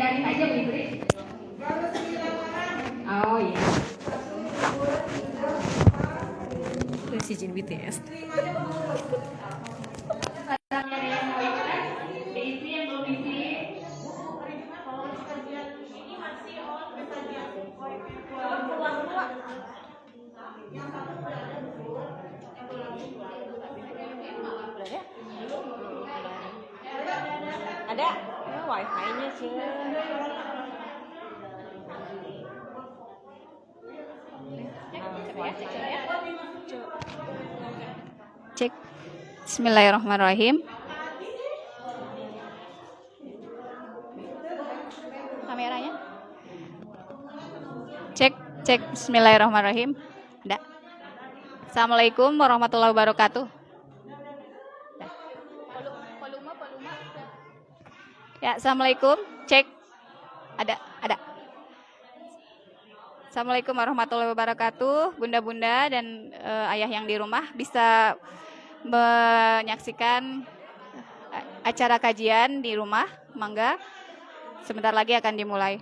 bayarin aja beli. Oh iya. Si Jin BTS. Ada ya, wifi-nya sih. Cek. Bismillahirrahmanirrahim. Kameranya. Cek, cek. Bismillahirrahmanirrahim. Ada. Assalamualaikum warahmatullahi wabarakatuh. Volume. Ya, assalamualaikum. Cek. Ada. Assalamualaikum warahmatullahi wabarakatuh. Bunda-bunda dan ayah yang di rumah bisa menyaksikan acara kajian di rumah. Mangga. Sebentar lagi akan dimulai.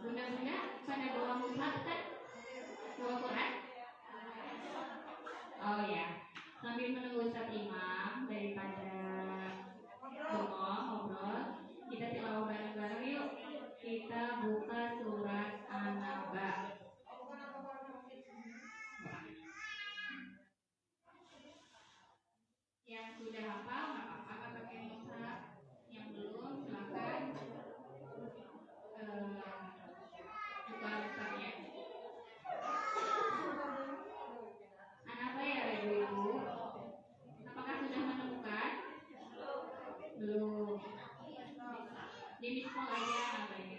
Bunda-bunda pada bawa mushaf kan? Bawa Quran? Oh ya. Sambil menunggu Ustaz Imam daripada bengong ngobrol, kita tilawah bareng-bareng yuk. Kita buka surat An-Naba. Yang sudah hafal nggak apa-apa pakai mushaf. Yang belum silakan buka mushafnya. An-Naba ya ibu. Apakah sudah menemukan? Belum. Di miskol aja namanya.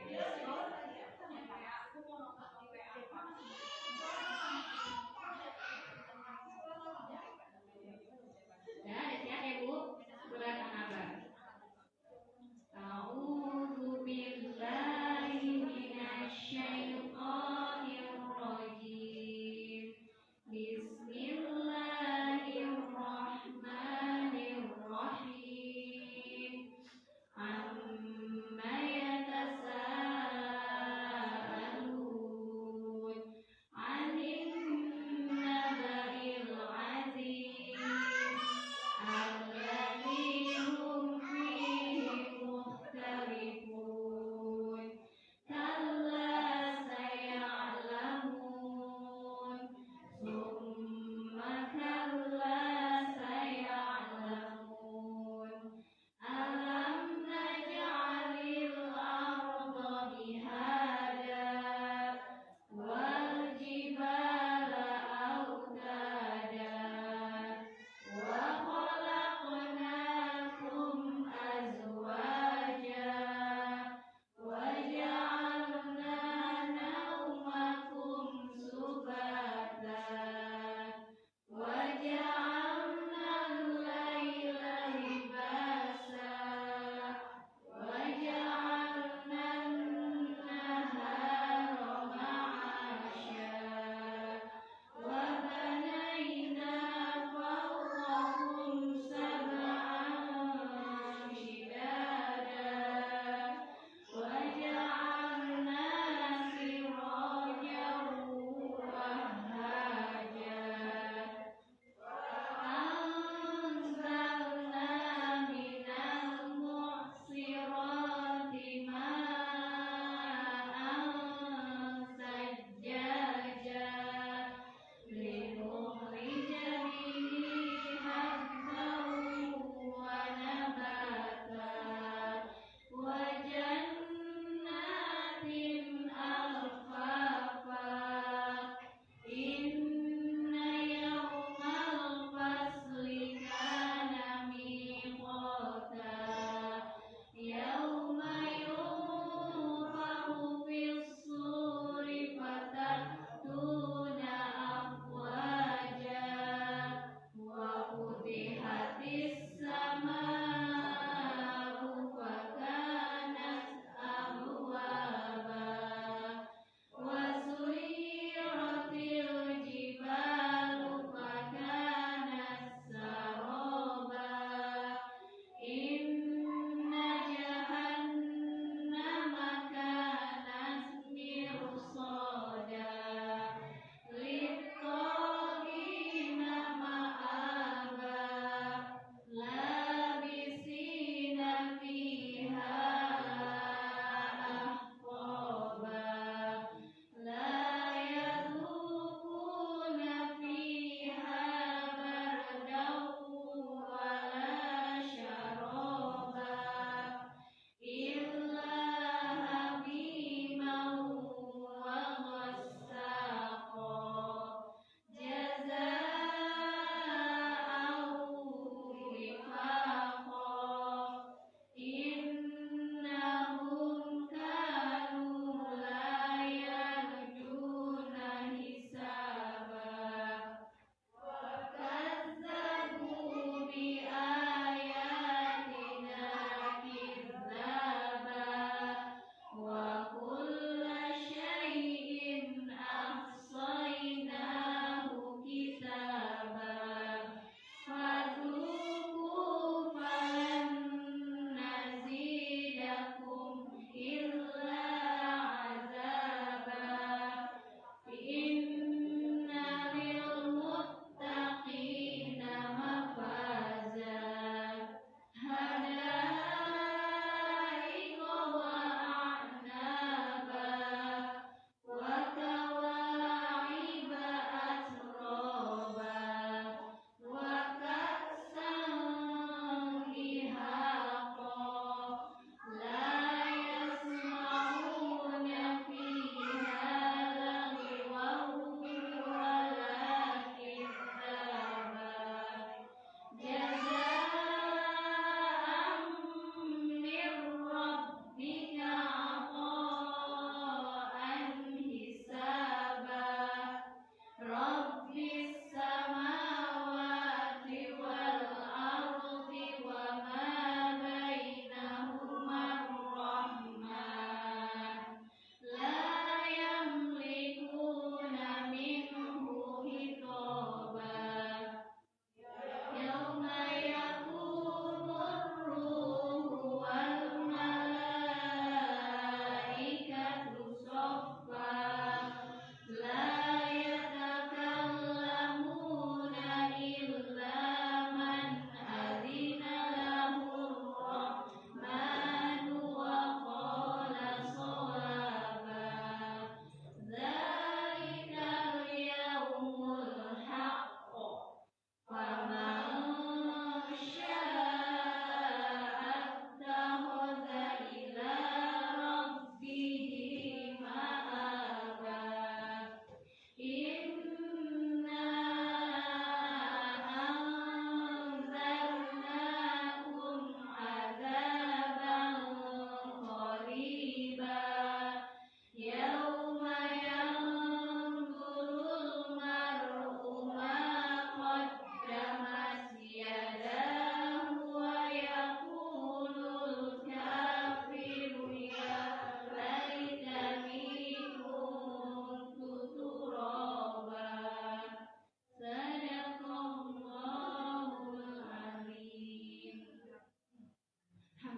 Ya, ada siap ya Bu? Surat An-Naba. A'udzu billahi minasyaitonir rajim. Bismillahirrahmanirrahim. Amma yatasaalun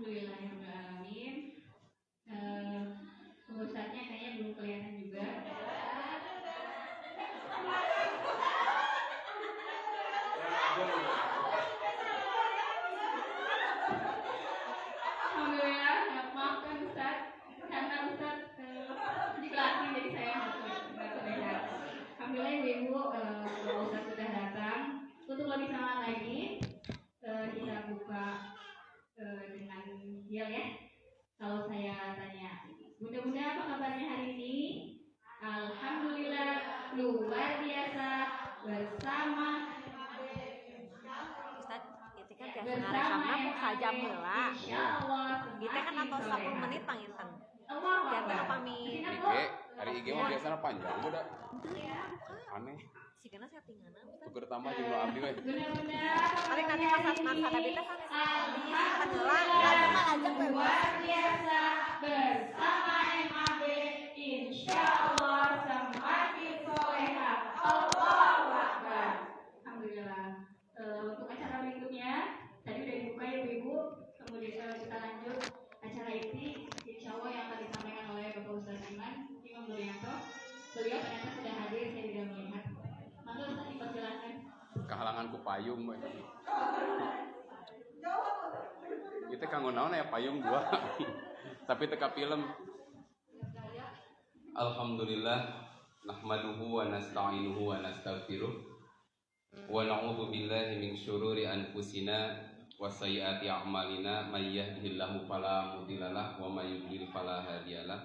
Alhamdulillahirrahmanirrahim. Ustadznya kayaknya belum kelihatan juga. Alhamdulillah, maafkan Ustadz karena Ustadz dijelasin jadi saya nggak terlihat. Alhamdulillah ibu-ibu, Ustadz sudah datang. Untuk lebih semangat lagi, kita buka dengan Yel ya. Kalau saya tanya, bunda-bunda apa kabarnya hari ini? Alhamdulillah luar biasa bersama bersama mau sajam heula. Insyaallah. Kita kan atau 10 menit panginten. Allah Kita pamit. Hari IG mah biasanya panjang udah. Aneh. Sigana settinganna. Tuker tambah jumlah abdi we. Paling nanti pas asman sadabi teh sanes heula. Luar biasa bersama MAB insyaallah semakin solehah. Allahu Akbar. Alhamdulillah. Untuk acara berikutnya tadi udah dibuka ya ibu. Kemudian kita lanjut acara inti insyaallah yang akan disampaikan oleh Bapak Ustadz Imam Nuryanto. Beliau ternyata sudah hadir, saya tidak melihat. Maka Ustadz dipersilakan. Kehalangan ku payung we. Kita kanggo naon ya payung dua. Tapi teka film. Alhamdulillah nahmaduhu wa nasta'inuhu wa nastaghfiruh. Wa na'udzu billahi min syururi anfusina wa sayyiati a'malina may yahdihillahu fala mudhillalah wa may yudhlil fala hadiyalah.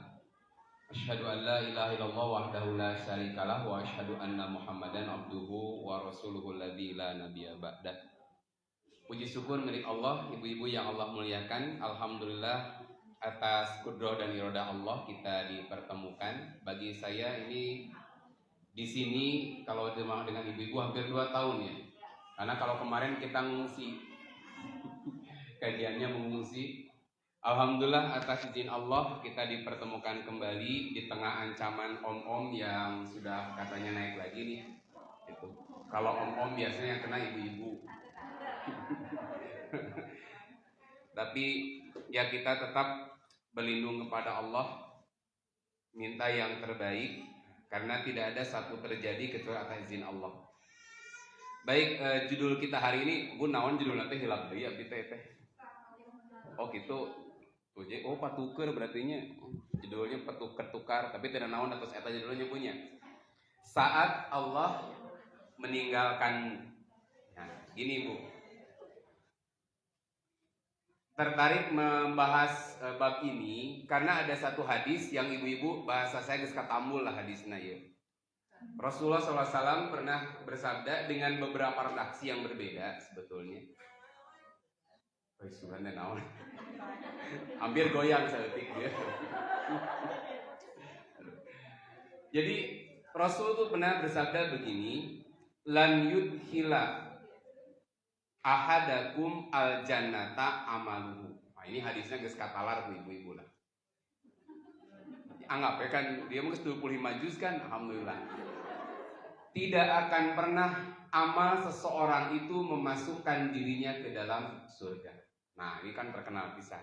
Asyhadu an la ilaha illallah wahdahu la syarikalah wa asyhadu anna Muhammadan abduhu wa rasuluhu alladzi la nabiyya ba'dah. Puji syukur milik Allah, ibu-ibu yang Allah muliakan. Alhamdulillah atas kudrah dan iradah Allah kita dipertemukan. Bagi saya ini di sini kalau dengan ibu-ibu hampir 2 tahun ya. Karena kalau kemarin kita mengungsi, kajiannya mengungsi. Alhamdulillah atas izin Allah kita dipertemukan kembali di tengah ancaman om-om yang sudah katanya naik lagi nih. Itu. Kalau om-om biasanya yang kena ibu-ibu. Tapi ya kita tetap berlindung kepada Allah, minta yang terbaik. Karena tidak ada satu terjadi kecuali atas izin Allah. Baik, judul kita hari ini, Bu naon judul nanti hilap deui abdi teh. Oh gitu. Oh patuker berarti nya. Judulnya petukar, tapi tidak naon atas eta judulnya punya. Saat Allah meninggalkan. Nah, gini Bu. Tertarik membahas bab ini karena ada satu hadis yang ibu-ibu bahasa saya geus katambul lah hadisna ya. Rasulullah SAW pernah bersabda dengan beberapa redaksi yang berbeda sebetulnya. Hampir goyang seetik dia. Jadi Rasul tuh pernah bersabda begini, lan yudhila ahadakum al jannata amaluhu. Nah, ini hadisnya geus katalar tuh ibu-ibu lah. Anggap ya kan dia mungkin 25 juz kan, alhamdulillah. Tidak akan pernah amal seseorang itu memasukkan dirinya ke dalam surga. Nah, ini kan terkenal pisan.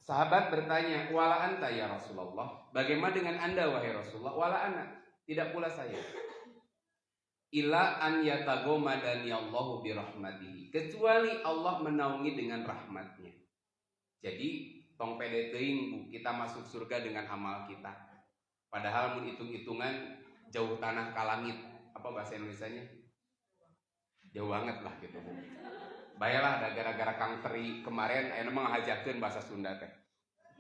Sahabat bertanya, "Wala anta ya Rasulullah?" Bagaimana dengan Anda wahai Rasulullah? "Wala ana." Tidak pula saya. Ila an yatagomadani Allahu birahmatihi, kecuali Allah menaungi dengan rahmatnya. Jadi tong pede teuing Bu, kita masuk surga dengan amal kita. Padahal mun hitung-hitungan jauh tanah ka langit. Apa bahasa Indonesianya? Jauh banget lah gitu Bu. Bayalah ada gara-gara Kang Teri kemarin aya mah ngahajakeun bahasa Sunda teh.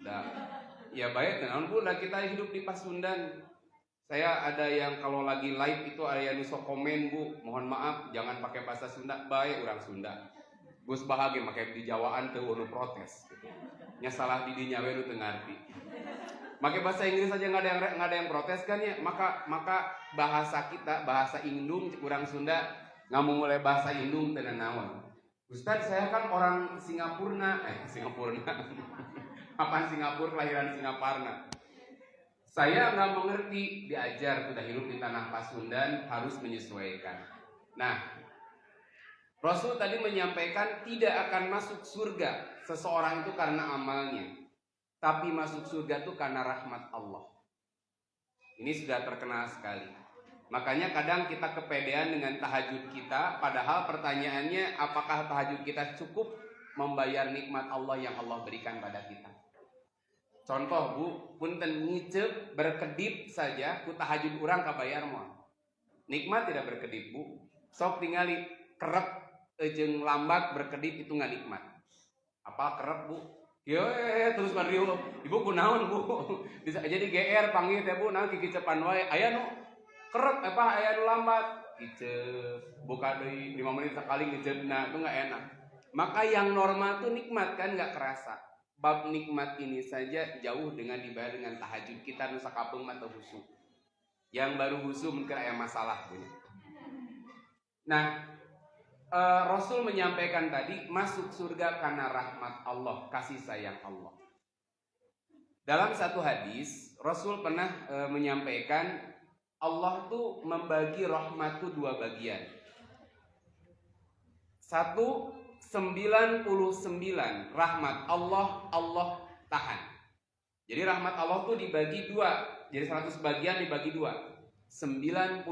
Da ya bae teh naon Bu lah kita hidup di Pasundan. Saya ada yang kalau lagi live itu ada yang sok komen Bu, mohon maaf jangan pakai bahasa Sunda, baik orang Sunda. Gus bahagia pakai di Jawaan teu anu protes gitu. Nya salah di dinya we nu teu ngarti. Make bahasa Inggris saja nggak ada yang protes kan ya, maka bahasa kita bahasa indung kurang Sunda ngamung mulai bahasa indung teu naon. Ustaz saya kan orang Singapura. Apaan Singapura, kelahiran Singaparna. Saya nggak mengerti, diajar sudah hidup di tanah Pasundan harus menyesuaikan. Nah, Rasul tadi menyampaikan tidak akan masuk surga seseorang itu karena amalnya, tapi masuk surga itu karena rahmat Allah. Ini sudah terkenal sekali. Makanya kadang kita kepedean dengan tahajud kita, padahal pertanyaannya apakah tahajud kita cukup membayar nikmat Allah yang Allah berikan pada kita. Contoh Bu, punten ngicep berkedip saja ku tahajud urang kabayar moal. Nikmat tidak berkedip Bu. Sok tingali kerep jeung lambat berkedip itu nggak nikmat. Apa kerep Bu? Yo terus mariu. Ibu kunaon Bu? Bisa jadi GR panggil teh Bu, naon kikicepan wae. Aya nu kerep apa aya nu lambat. Kicep buka deui 5 menit sekali ngejebna itu nggak enak. Maka yang normal tuh nikmat kan nggak kerasa. Bab nikmat ini saja jauh dengan dibayar dengan tahajud kita nu sakapeung mah teu husu. Yang baru husu mungkin aya masalah Bu. Nah, Rasul menyampaikan tadi masuk surga karena rahmat Allah, kasih sayang Allah. Dalam satu hadis Rasul pernah menyampaikan Allah tuh membagi rahmat tuh 2 bagian. 99 rahmat Allah tahan. Jadi rahmat Allah tuh dibagi 2. Jadi 100 bagian dibagi 2. 99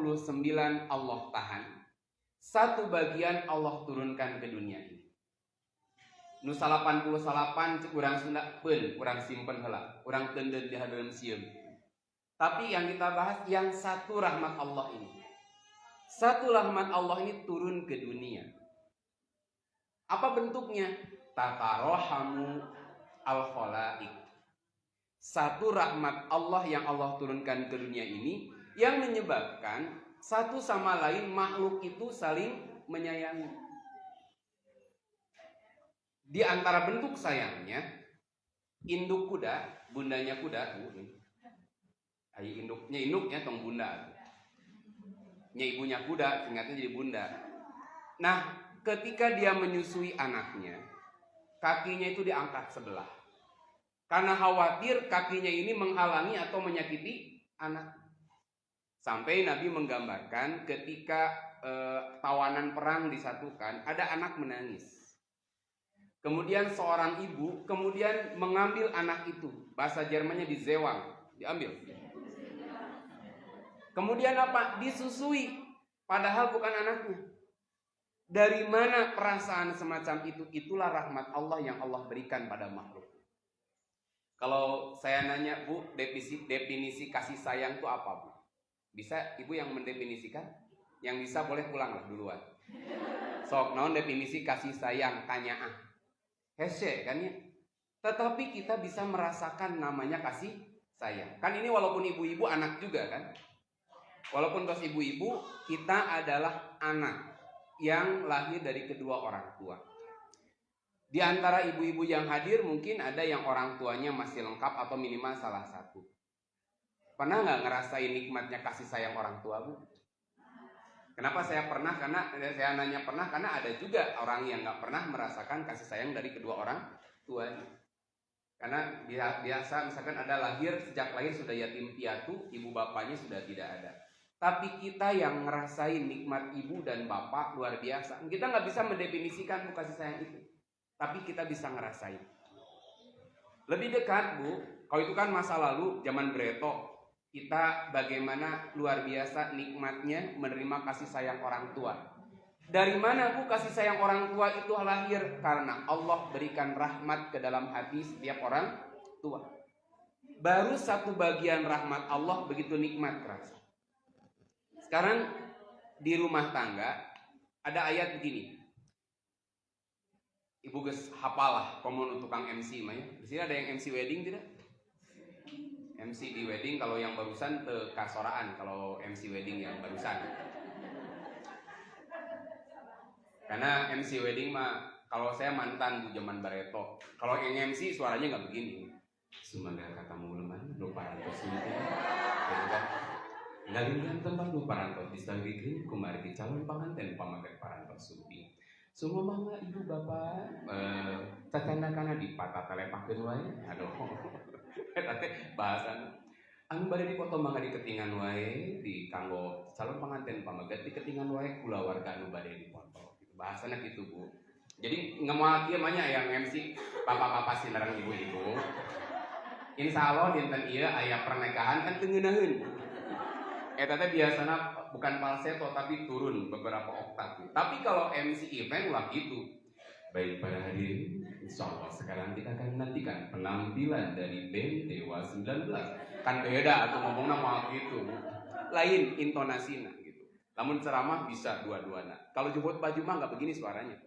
Allah tahan. 1 bagian Allah turunkan ke dunia ini. Nu 88 urang Sunda peun, urang simpen heula, urang teunden di hadapan sieum. Tapi yang kita bahas yang 1 rahmat Allah ini. 1 rahmat Allah ini turun ke dunia. Apa bentuknya? Tatarohamu al-khalaik. 1 rahmat Allah yang Allah turunkan ke dunia ini yang menyebabkan satu sama lain makhluk itu saling menyayangi. Di antara bentuk sayangnya, induk kuda, bundanya kuda, induknya tong bunda. Ibunya kuda, ingatnya jadi bunda. Nah, ketika dia menyusui anaknya, kakinya itu diangkat sebelah. Karena khawatir kakinya ini menghalangi atau menyakiti anak. Sampai Nabi menggambarkan ketika tawanan perang disatukan, ada anak menangis. Kemudian seorang ibu kemudian mengambil anak itu. Bahasa Jermannya dizewang, diambil. Kemudian apa? Disusui. Padahal bukan anaknya. Dari mana perasaan semacam itu? Itulah rahmat Allah yang Allah berikan pada makhluk. Kalau saya nanya Bu, definisi kasih sayang itu apa Bu? Bisa Ibu yang mendefinisikan? Yang bisa boleh pulanglah duluan. Sok naon definisi kasih sayang, tanya hese kan ya. Tetapi kita bisa merasakan namanya kasih sayang. Kan ini walaupun ibu-ibu anak juga kan. Walaupun tos ibu-ibu, kita adalah anak yang lahir dari kedua orang tua. Di antara ibu-ibu yang hadir mungkin ada yang orang tuanya masih lengkap atau minimal salah satu. Pernah nggak ngerasain nikmatnya kasih sayang orang tua Bu? Kenapa saya pernah? Karena saya nanya pernah karena ada juga orang yang nggak pernah merasakan kasih sayang dari kedua orang tuanya. Karena biasa misalkan ada lahir sejak lahir sudah yatim piatu, ibu bapaknya sudah tidak ada. Tapi kita yang ngerasain nikmat ibu dan bapak luar biasa. Kita nggak bisa mendefinisikan kasih sayang itu, tapi kita bisa ngerasain. Lebih dekat Bu, kalau itu kan masa lalu zaman Breto. Kita bagaimana luar biasa nikmatnya menerima kasih sayang orang tua. Dari mana Bu kasih sayang orang tua itu lahir? Karena Allah berikan rahmat ke dalam hati setiap orang tua. Baru 1 bagian rahmat Allah begitu nikmat terasa. Sekarang di rumah tangga ada ayat begini. Ibu geus hafalah komun tukang MC mah ya. Di sini ada yang MC wedding tidak? MC di wedding kalau yang barusan kasoraan, kalau MC wedding yang barusan. Karena MC wedding mah kalau saya mantan Bu zaman Bareto. Kalau yang MC suaranya nggak begini. Sumaga katamu lemah lu parantos gitu kan. Ngalingkan tempat lu parantos disagikeun kumargi calon panganten pamaget parantos sumping. Semua mama ibu bapak tatanda-tanda di patah telepakeun wae. Aduh. Tapi bahasan anu bade dipoto mangga di ketingan wae di kanggo calon panganten pamaget di ketingan wae kula warga anu bade dipoto. Bahasana gitu Bu. Jadi ngemoal kieu mah nya yang MC bapak-bapak sinareng ibu-ibu. Insya Allah dinten ieu aya pernikahan kan teu ngeunaheun. Eta teh biasana bukan falsetto tapi turun beberapa oktav. Tapi kalau MC event ulah gitu. Baik para hadirin, insya Allah sekarang kita akan menantikan penampilan dari band Dewa 19. Kan beda atau ngomongna moal gitu. Lain intonasina gitu. Namun ceramah bisa dua-duana. Kalau jemput baju mah nggak begini suaranya.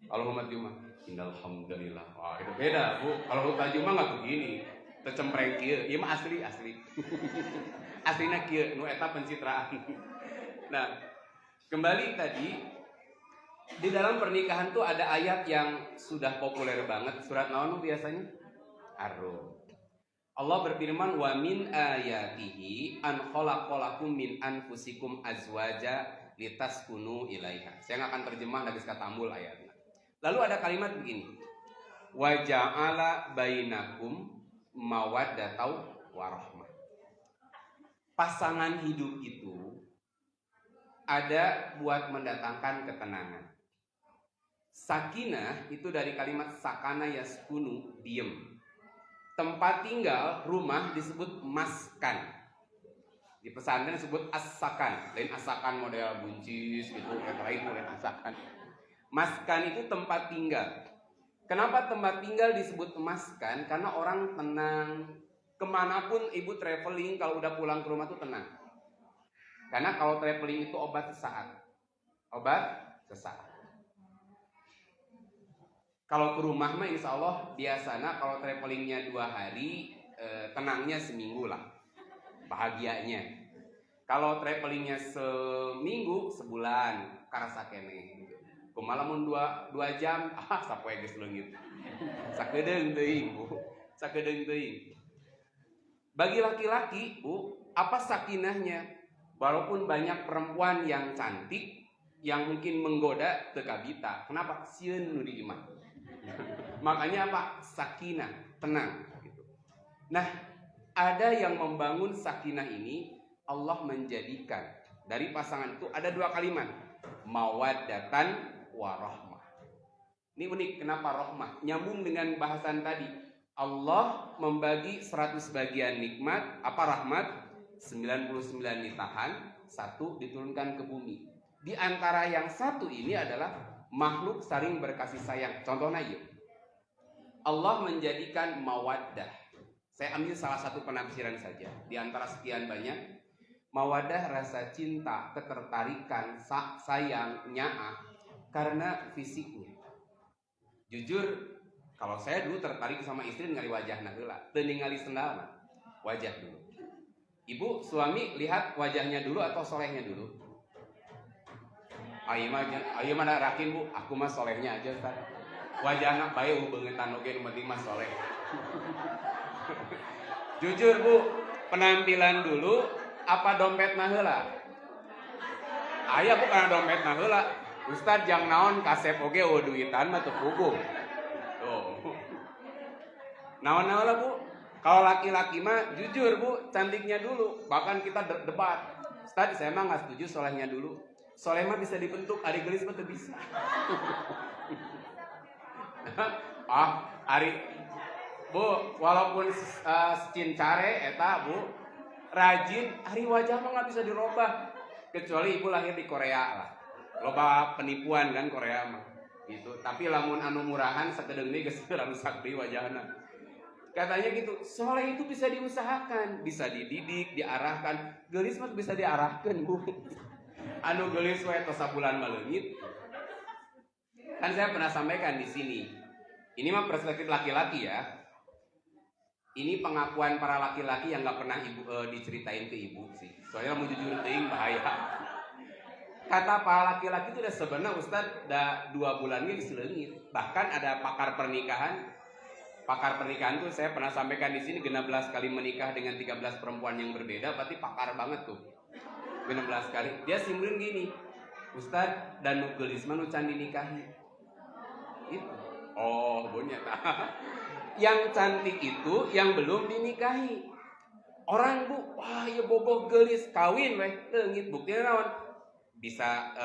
Kalau Muhammad Jumah, alhamdulillah. Wah, itu beda, Bu. Kalau Muhammad Jumah nggak begini. Tercempreng kieu. Ieu mah asli. Aslina kieu nu eta pencitraan. Nah, kembali tadi di dalam pernikahan tuh ada ayat yang sudah populer banget. Surat naon biasanya? Ar-Rum. Allah berfirman, wa min ayatihi an khalaqalakum min anfusikum azwaja litaskunu ilaiha. Saya nggak akan terjemah dari kata tambul ayatnya. Lalu ada kalimat begini, wa ja'ala bainakum mawaddatau warahmah. Pasangan hidup itu ada buat mendatangkan ketenangan. Sakinah itu dari kalimat sakana yaskunu, diem. Tempat tinggal, rumah disebut maskan. Di pesantren disebut as-sakan. Lain asakan model buncis gitu, lain model asakan. Maskan itu tempat tinggal. Kenapa tempat tinggal disebut maskan? Karena orang tenang. Kemanapun ibu traveling, kalau udah pulang ke rumah tuh tenang. Karena kalau traveling itu obat sesaat. Kalau ke rumah mah insya Allah biasanya kalau travelingnya 2 hari, tenangnya seminggu lah. Bahagianya. Kalau travelingnya seminggu, sebulan, karasa keneh. Kumalamun 2 jam, sapoe geus leungit. Sakedeung teuing, Bu. Sakedeung teuing. Bagi laki-laki, Bu, apa sakinahnya? Walaupun banyak perempuan yang cantik, yang mungkin menggoda teu kabita. Kenapa? Sieun nu di imah. Makanya apa? Sakinah, tenang gitu. Nah, ada yang membangun sakinah ini, Allah menjadikan dari pasangan itu ada 2 kalimat, mawaddatan warahmah. Ini unik, kenapa rahmah? Nyambung dengan bahasan tadi. Allah membagi 100 bagian nikmat, apa rahmat? 99 ditahan, 1 diturunkan ke bumi. Di antara yang 1 ini adalah makhluk saling berkasih sayang. Contohnya yuk. Allah menjadikan mawaddah. Saya ambil salah satu penafsiran saja. Di antara sekian banyak. Mawaddah rasa cinta, ketertarikan, sayang, nyaah. Karena fisiknya. Jujur, kalau saya dulu tertarik sama istri ningali wajahna heula, teu ningali sendal mah. Wajah dulu. Ibu, suami lihat wajahnya dulu atau solehnya dulu? Ayo mah rakin, Bu, aku mah solehnya aja, Ustaz. Wajahna bae beungetan oge nu penting mah soleh. Jujur, Bu, penampilan dulu apa dompetna heula? Aya Bu kana dompetna heula. Ustaz jang naon kasep oge duitan mah teu puguh. Tuh. Naon-naon lah, Bu. Kalau laki-laki mah jujur, Bu, cantiknya dulu. Bahkan kita debat. Ustaz, saya mah enggak setuju solehnya dulu. Soleh mah bisa dibentuk, ari gelis mah teu bisa. Ari Bu, walaupun cincare eta, Bu, rajin, ari wajah mah enggak bisa dirubah. Kecuali ibu lahir di Korea lah. Loba penipuan kan Korea mah gitu. Tapi lamun anu murahan sakedeung deui geus rusak deui wajahna. Katanya gitu, soleh itu bisa diusahakan, bisa dididik, diarahkan. Geulis mah bisa diarahkan, Bu. Anu geulis wae tos sabulan maleungit. Kan saya pernah sampaikan di sini. Ini mah perspektif laki-laki ya. Ini pengakuan para laki-laki yang enggak pernah diceritain ke ibu sih. Soalnya mau jujur teuing bahaya. Kata para laki-laki itu udah sebenarnya Ustadz udah 2 bulan ini diselengit. Bahkan ada pakar pernikahan tuh saya pernah sampaikan di sini 16 kali menikah dengan 13 perempuan yang berbeda, berarti pakar banget tuh. 16 kali. Dia simpulin gini, Ustadz dan nugelis mah nu can dinikahi. Itu. Oh, bonyeta. Yang cantik itu yang belum dinikahi. Orang, Bu, wah ya boboh gelis kawin weh, leungit buktinya naon? Bisa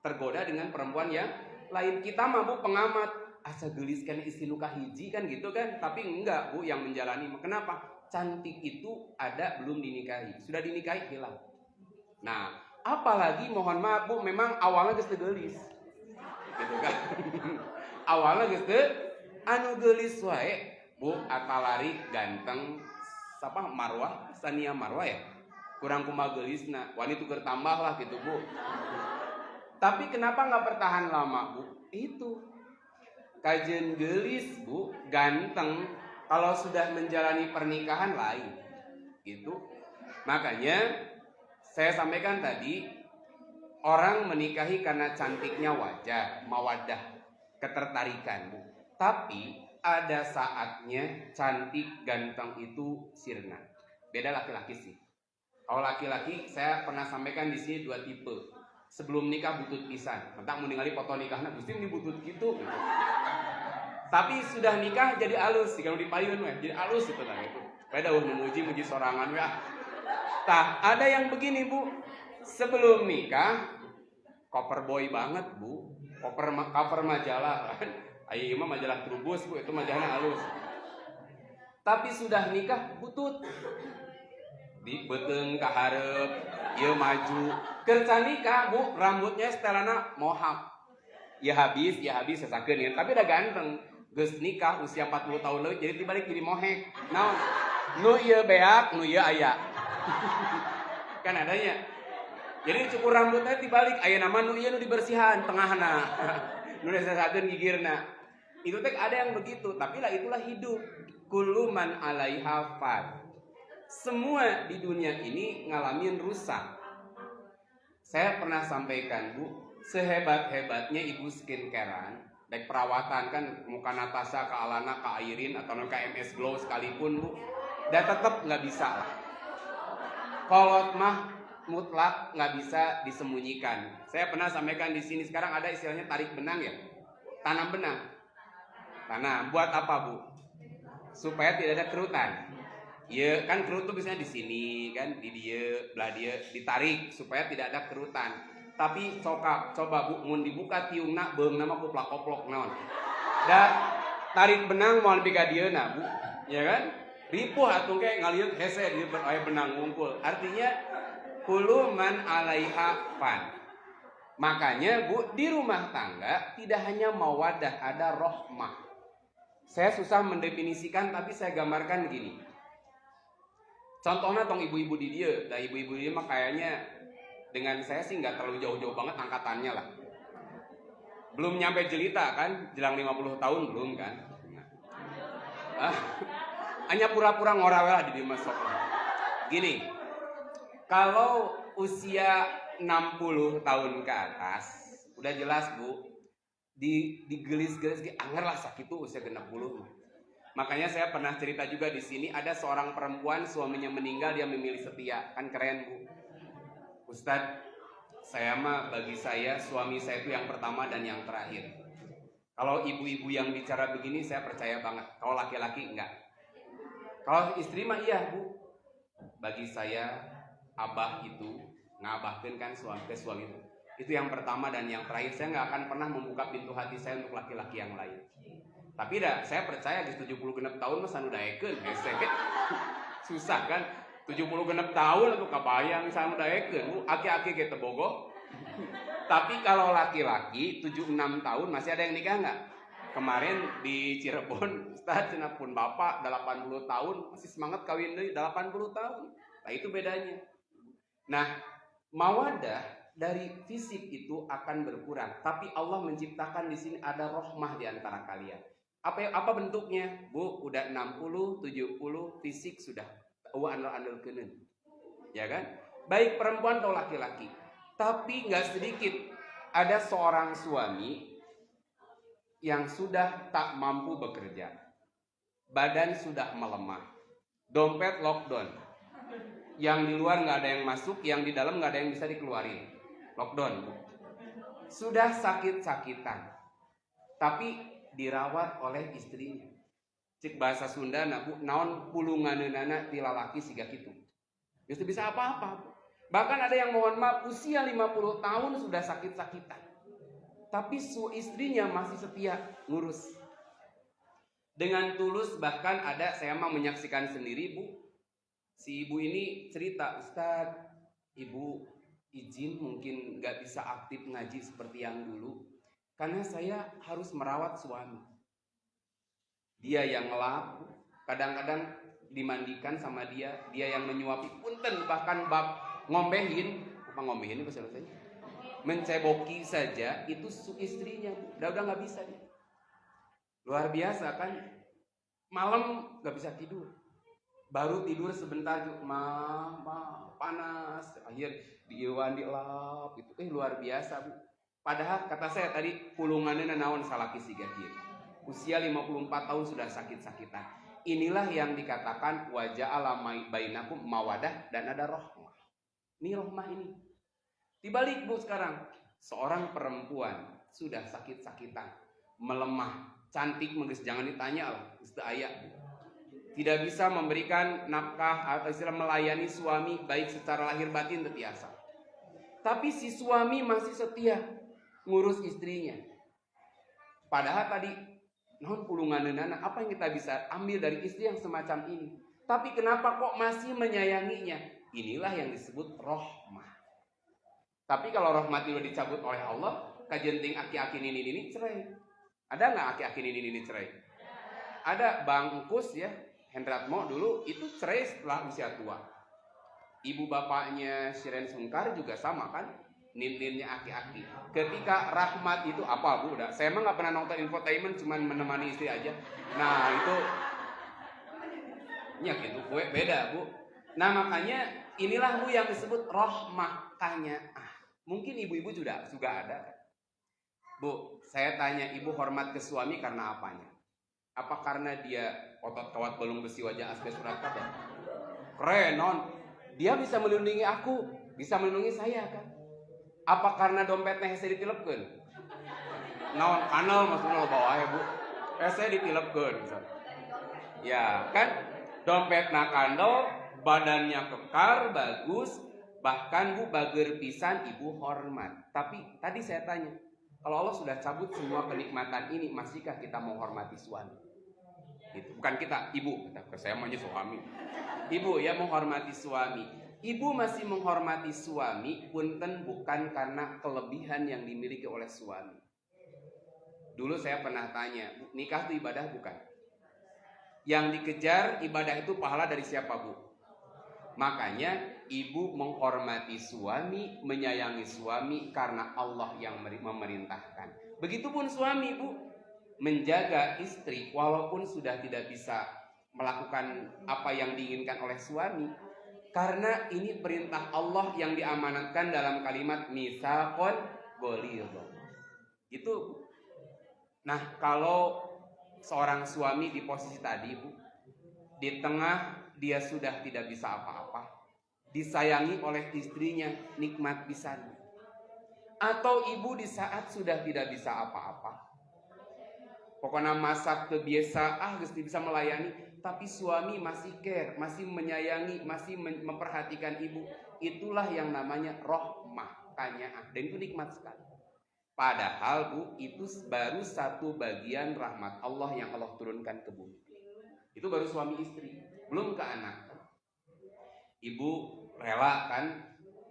tergoda dengan perempuan yang Lain kita mah Bu pengamat, asa geulis kan istri nu kahiji kan gitu kan, tapi enggak Bu yang menjalani. Kenapa? Cantik itu ada belum dinikahi, sudah dinikahi hilang. Nah, apalagi mohon maaf Bu, memang awalnya geus teu geulis. Gitu kan. Awalnya geus teu anu geulis wae Bu, atalari ganteng sapa Marwah, Sania Marwah ya. Kurang kumaha geulisna, wanita keur tambah lah gitu Bu. Tapi kenapa nggak bertahan lama Bu? Itu kajian geulis Bu, ganteng kalau sudah menjalani pernikahan lain gitu. Makanya saya sampaikan tadi, orang menikahi karena cantiknya wajah, mawaddah, ketertarikan Bu. Tapi ada saatnya cantik ganteng itu sirna. Beda laki-laki sih. Kalau laki-laki saya pernah sampaikan di sini dua tipe. Sebelum nikah butut pisan, mentang mau ningali foto nikahna Gusti ini butut gitu. Tapi sudah nikah jadi alus, kalau dipayun weh jadi alus itu lah gitu. Beda memuji sorangan weh. Tah, ada yang begini Bu. Sebelum nikah cover boy banget Bu. Cover majalah kan. Ayo mah majalah Trubus Bu, itu majalahnya halus. Tapi sudah nikah butut. Di beteng ka hareup, ieu maju. Keur can nikah Bu, rambutnya setelana mohak. Ya habis sasakeun ya, tapi udah ganteng. Geus nikah usia 40 tahun leuwih jadi dibalik jadi mohek. Naon? Nu ieu beak, nu ieu aya. Kan adanya. Jadi cukur rambutnya dibalik, aya nama nu ieu nu dibersihan tengahna. Nu sasakeun gigirna. Itu teh ada yang begitu, tapi lah itulah hidup. Kullu man 'alaiha fan. Semua di dunia ini ngalamin rusak. Saya pernah sampaikan Bu, sehebat-hebatnya ibu skincarean, baik perawatan kan muka Natasha ke Alana ke Airin atau ke MS Glow sekalipun Bu, dan tetap nggak bisa lah. Kolot mah mutlak nggak bisa disembunyikan. Saya pernah sampaikan di sini, sekarang ada istilahnya tarik benang ya, tanam benang. Tanam buat apa Bu? Supaya tidak ada kerutan. Ya kan kerut tuh biasanya di sini kan, di dia, belah dia ditarik supaya tidak ada kerutan. Tapi coba Bu, mun dibuka tiungna beung nama ku plakoplok naon. Da tarik benang moal bika dieuna Bu, ya kan? Ripuh atuh ge ngalieur hese di aya benang ngumpul. Artinya kullu man 'alaiha fan. Makanya Bu, di rumah tangga tidak hanya mawaddah, ada rahmah. Saya susah mendefinisikan tapi saya gambarkan gini. Contohnya tong ibu-ibu di dia, nah ibu-ibu dia mah kayaknya dengan saya sih nggak terlalu jauh-jauh banget angkatannya lah. Belum nyampe jelita kan, jelang 50 tahun belum kan. Hanya pura-pura ngorawe lah di masuk. Gini, kalau usia 60 tahun ke atas, udah jelas Bu, digelis-gelis anger lah sakit tuh usia 60. Makanya saya pernah cerita juga di sini, ada seorang perempuan suaminya meninggal dia memilih setia, kan keren Bu. Ustadz, bagi saya suami saya itu yang pertama dan yang terakhir. Kalau ibu-ibu yang bicara begini saya percaya banget. Kalau laki-laki enggak. Kalau istri mah iya Bu. Bagi saya abah itu ngabahkeun kan suami itu. Itu yang pertama dan yang terakhir. Saya nggak akan pernah membuka pintu hati saya untuk laki-laki yang lain. Tapi saya percaya di 70 genep tahun mah sanu daekeun hese. Susah kan? 70 genep tahun untuk kabayang sanu daekeun. Aki-aki ge teu bogoh. Tapi kalau laki-laki 76 tahun masih ada yang nikah enggak? Kemarin di Cirebon, Ustaz cenah pun bapak 80 tahun masih semangat kawin deui 80 tahun. Nah itu bedanya. Nah, mawaddah dari fisik itu akan berkurang, tapi Allah menciptakan di sini ada rahmah di antara kalian. Apa bentuknya? Bu, udah 60, 70, fisik sudah andal-andal keuneun. Ya kan? Baik perempuan atau laki-laki. Tapi nggak sedikit ada seorang suami yang sudah tak mampu bekerja. Badan sudah melemah. Dompet lockdown. Yang di luar nggak ada yang masuk, yang di dalam nggak ada yang bisa dikeluarin. Lockdown, Bu. Sudah sakit-sakitan. Tapi dirawat oleh istrinya. Cik bahasa Sunda Bu, naon pulunganeunana ti lalaki siga kitu. Geus bisa apa-apa. Bahkan ada yang mohon maaf usia 50 tahun sudah sakit-sakitan. tapi istrinya masih setia ngurus dengan tulus. Bahkan ada, saya mah menyaksikan sendiri, Bu. Si ibu ini cerita, Ustadz, ibu izin mungkin gak bisa aktif ngaji seperti yang dulu karena saya harus merawat suami. Dia yang ngelap, kadang-kadang dimandikan sama dia yang menyuapi, punten bahkan bab ngombehin, apa ngombehin bahasa Indonesianya, menceboki saja itu istrinya, udah nggak bisa dia. Luar biasa kan, malam nggak bisa tidur, baru tidur sebentar mama panas, akhir diiwan dilap itu, luar biasa Bu. Padahal kata saya tadi pulungannya naon salaki siga kieu. Usia 54 tahun sudah sakit-sakitan. Inilah yang dikatakan waja'ala bainakum mawadah dan ada rahmah. Ini rahmah ini. Dibalik Bu sekarang, seorang perempuan sudah sakit-sakitan, melemah, cantik menggeus jangan ditanya lah, geus teu aya. Tidak bisa memberikan nafkah atau istilah melayani suami baik secara lahir batin teu biasa. Tapi si suami masih setia ngurus istrinya. Padahal tadi non pulunganeunana, apa yang kita bisa ambil dari istri yang semacam ini? Tapi kenapa kok masih menyayanginya? Inilah yang disebut rahmah. Tapi kalau rahmat itu dicabut oleh Allah, kajenting aki-aki ini cerai. Ada nggak aki-aki ini cerai? Ada. Bang Engkus ya, Hendratmo dulu itu cerai setelah usia tua. Ibu bapaknya Shiren Sungkar juga sama kan? Nin-ninnya aki-aki. Ketika rahmat itu apa Bu? Saya emang nggak pernah nonton infotainment, cuman menemani istri aja. Nah itu, ya gitu, beda Bu. Nah makanya inilah Bu yang disebut rahmah. Tanya, mungkin ibu-ibu juga ada. Bu, saya tanya, ibu hormat ke suami karena apanya? Apa karena dia otot kawat belung besi wajah asbes surat kabar? Keren non, dia bisa melindungi aku, bisa melindungi saya kan? Apa karena dompetnya hese ditilepkeun? Naon kanal maksudnya bawa ya Bu? Hese ditilepkeun. Ya kan? Dompetna kandel, badannya kekar, bagus. Bahkan Bu bager pisan ibu hormat. Tapi tadi saya tanya, kalau Allah sudah cabut semua kenikmatan ini, masihkah kita menghormati suami? Itu bukan kita, ibu. Saya maunya suami. Ibu ya menghormati suami. Ibu masih menghormati suami, punten bukan karena kelebihan yang dimiliki oleh suami. Dulu saya pernah tanya, nikah itu ibadah bukan? Yang dikejar ibadah itu pahala dari siapa Bu? Makanya ibu menghormati suami, menyayangi suami karena Allah yang memerintahkan. Begitupun suami Bu, menjaga istri walaupun sudah tidak bisa melakukan apa yang diinginkan oleh suami, karena ini perintah Allah yang diamanatkan dalam kalimat mitsaqon ghalidh. Itu. Nah, kalau seorang suami di posisi tadi Bu, di tengah dia sudah tidak bisa apa-apa, disayangi oleh istrinya, nikmat pisan. Atau ibu di saat sudah tidak bisa apa-apa, pokoknya masak kebiasa, geus bisa melayani, tapi suami masih care, masih menyayangi, masih memperhatikan ibu. Itulah yang namanya rahmah, kanyaan, dan itu nikmat sekali. Padahal Bu, itu baru satu bagian rahmat Allah yang Allah turunkan ke bumi. Itu baru suami istri, belum ke anak. Ibu rela kan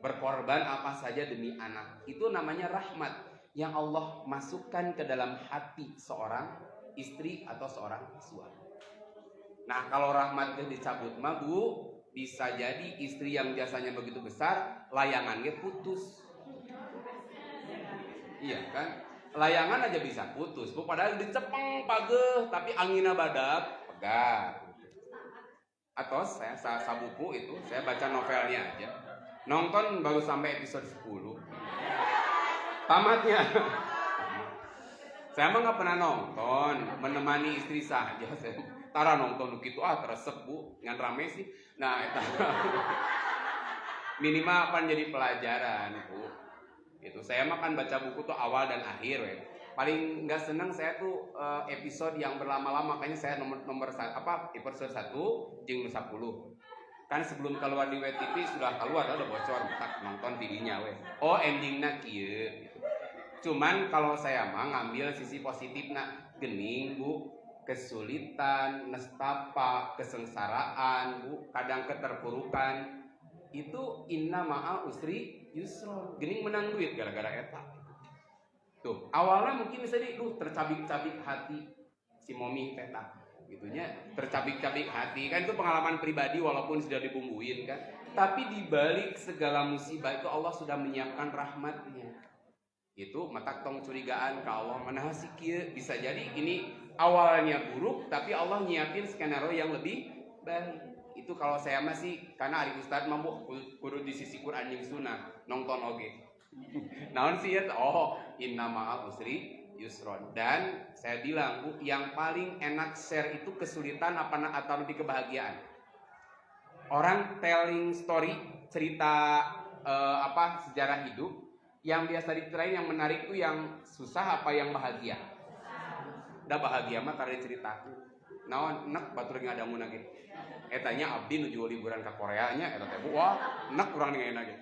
berkorban apa saja demi anak. Itu namanya rahmat yang Allah masukkan ke dalam hati seorang istri atau seorang suami. Nah, kalau rahmat itu dicabut mah Bu, bisa jadi istri yang jasanya begitu besar, layangannya putus. Iya kan? Layangan aja bisa putus Bu, padahal dicepeng pageuh tapi anginna badak pegat. Atau saya buku itu, saya baca novelnya aja. Nonton baru sampai episode 10. Tamatnya. Saya mah nggak pernah nonton, menemani istri saja. Tara nonton gitu teresep Bu, ngan rame sih. Nah, itu minimal akan jadi pelajaran Bu. Itu saya mah kan baca buku tuh awal dan akhir ya. Paling nggak seneng saya tuh episode yang berlama-lama, makanya saya episode 1 jeung 10. Kan sebelum keluar di WTV sudah keluar, udah bocor, tak nonton TV-nya we. Oh, endingnya kieu gitu. Cuman kalau saya mah ngambil sisi positif gening Bu, kesulitan, nestapa, kesengsaraan Bu, kadang keterpurukan itu inna ma'a usri yusron. Gening menang duit gara-gara eta. Tuh, awalnya mungkin bisa tercabik-cabik hati si momi teta. Gitunya, tercabik-cabik hati kan itu pengalaman pribadi walaupun sudah dibumbuin kan. Tapi di balik segala musibah itu Allah sudah menyiapkan rahmatnya. Itu mata tong curigaan ke Allah mana sih kieu, bisa jadi ini awalnya buruk tapi Allah nyiapin skenario yang lebih baik. Itu kalau saya masih karena Ari Ustad mampu kudu di sisi Quran yang sunnah nonton oge. Naon sih ya? Oh, inna ma'al usri yusron. Dan saya bilang Bu, yang paling enak share itu kesulitan atau lebih kebahagiaan. Orang telling story, cerita sejarah hidup. Yang biasa diceritain yang menarik tuh yang susah apa yang bahagia? Udah bahagia mah karena ceritaku. Naon enak batur ngadamu lagi. Etanya abdi nuju liburan ke Korea nya eta teh wah enak urang ningaina ge.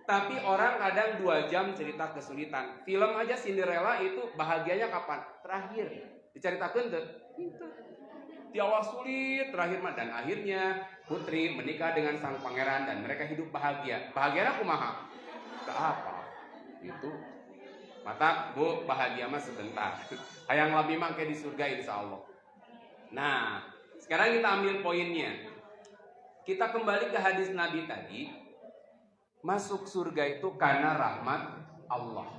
Tapi orang kadang 2 jam cerita kesulitan. Film aja Cinderella itu bahagianya kapan? Terakhir. Diceritakeun teu? Itu. Di awal sulit, terakhir mah dan akhirnya putri menikah dengan sang pangeran dan mereka hidup bahagia. Bahagianya kumaha? Ke apa? Itu mata Bu bahagia mah sebentar. Hayang lebih mangke di surga insya Allah. Nah, sekarang kita ambil poinnya. Kita kembali ke hadis Nabi tadi. Masuk surga itu karena rahmat Allah.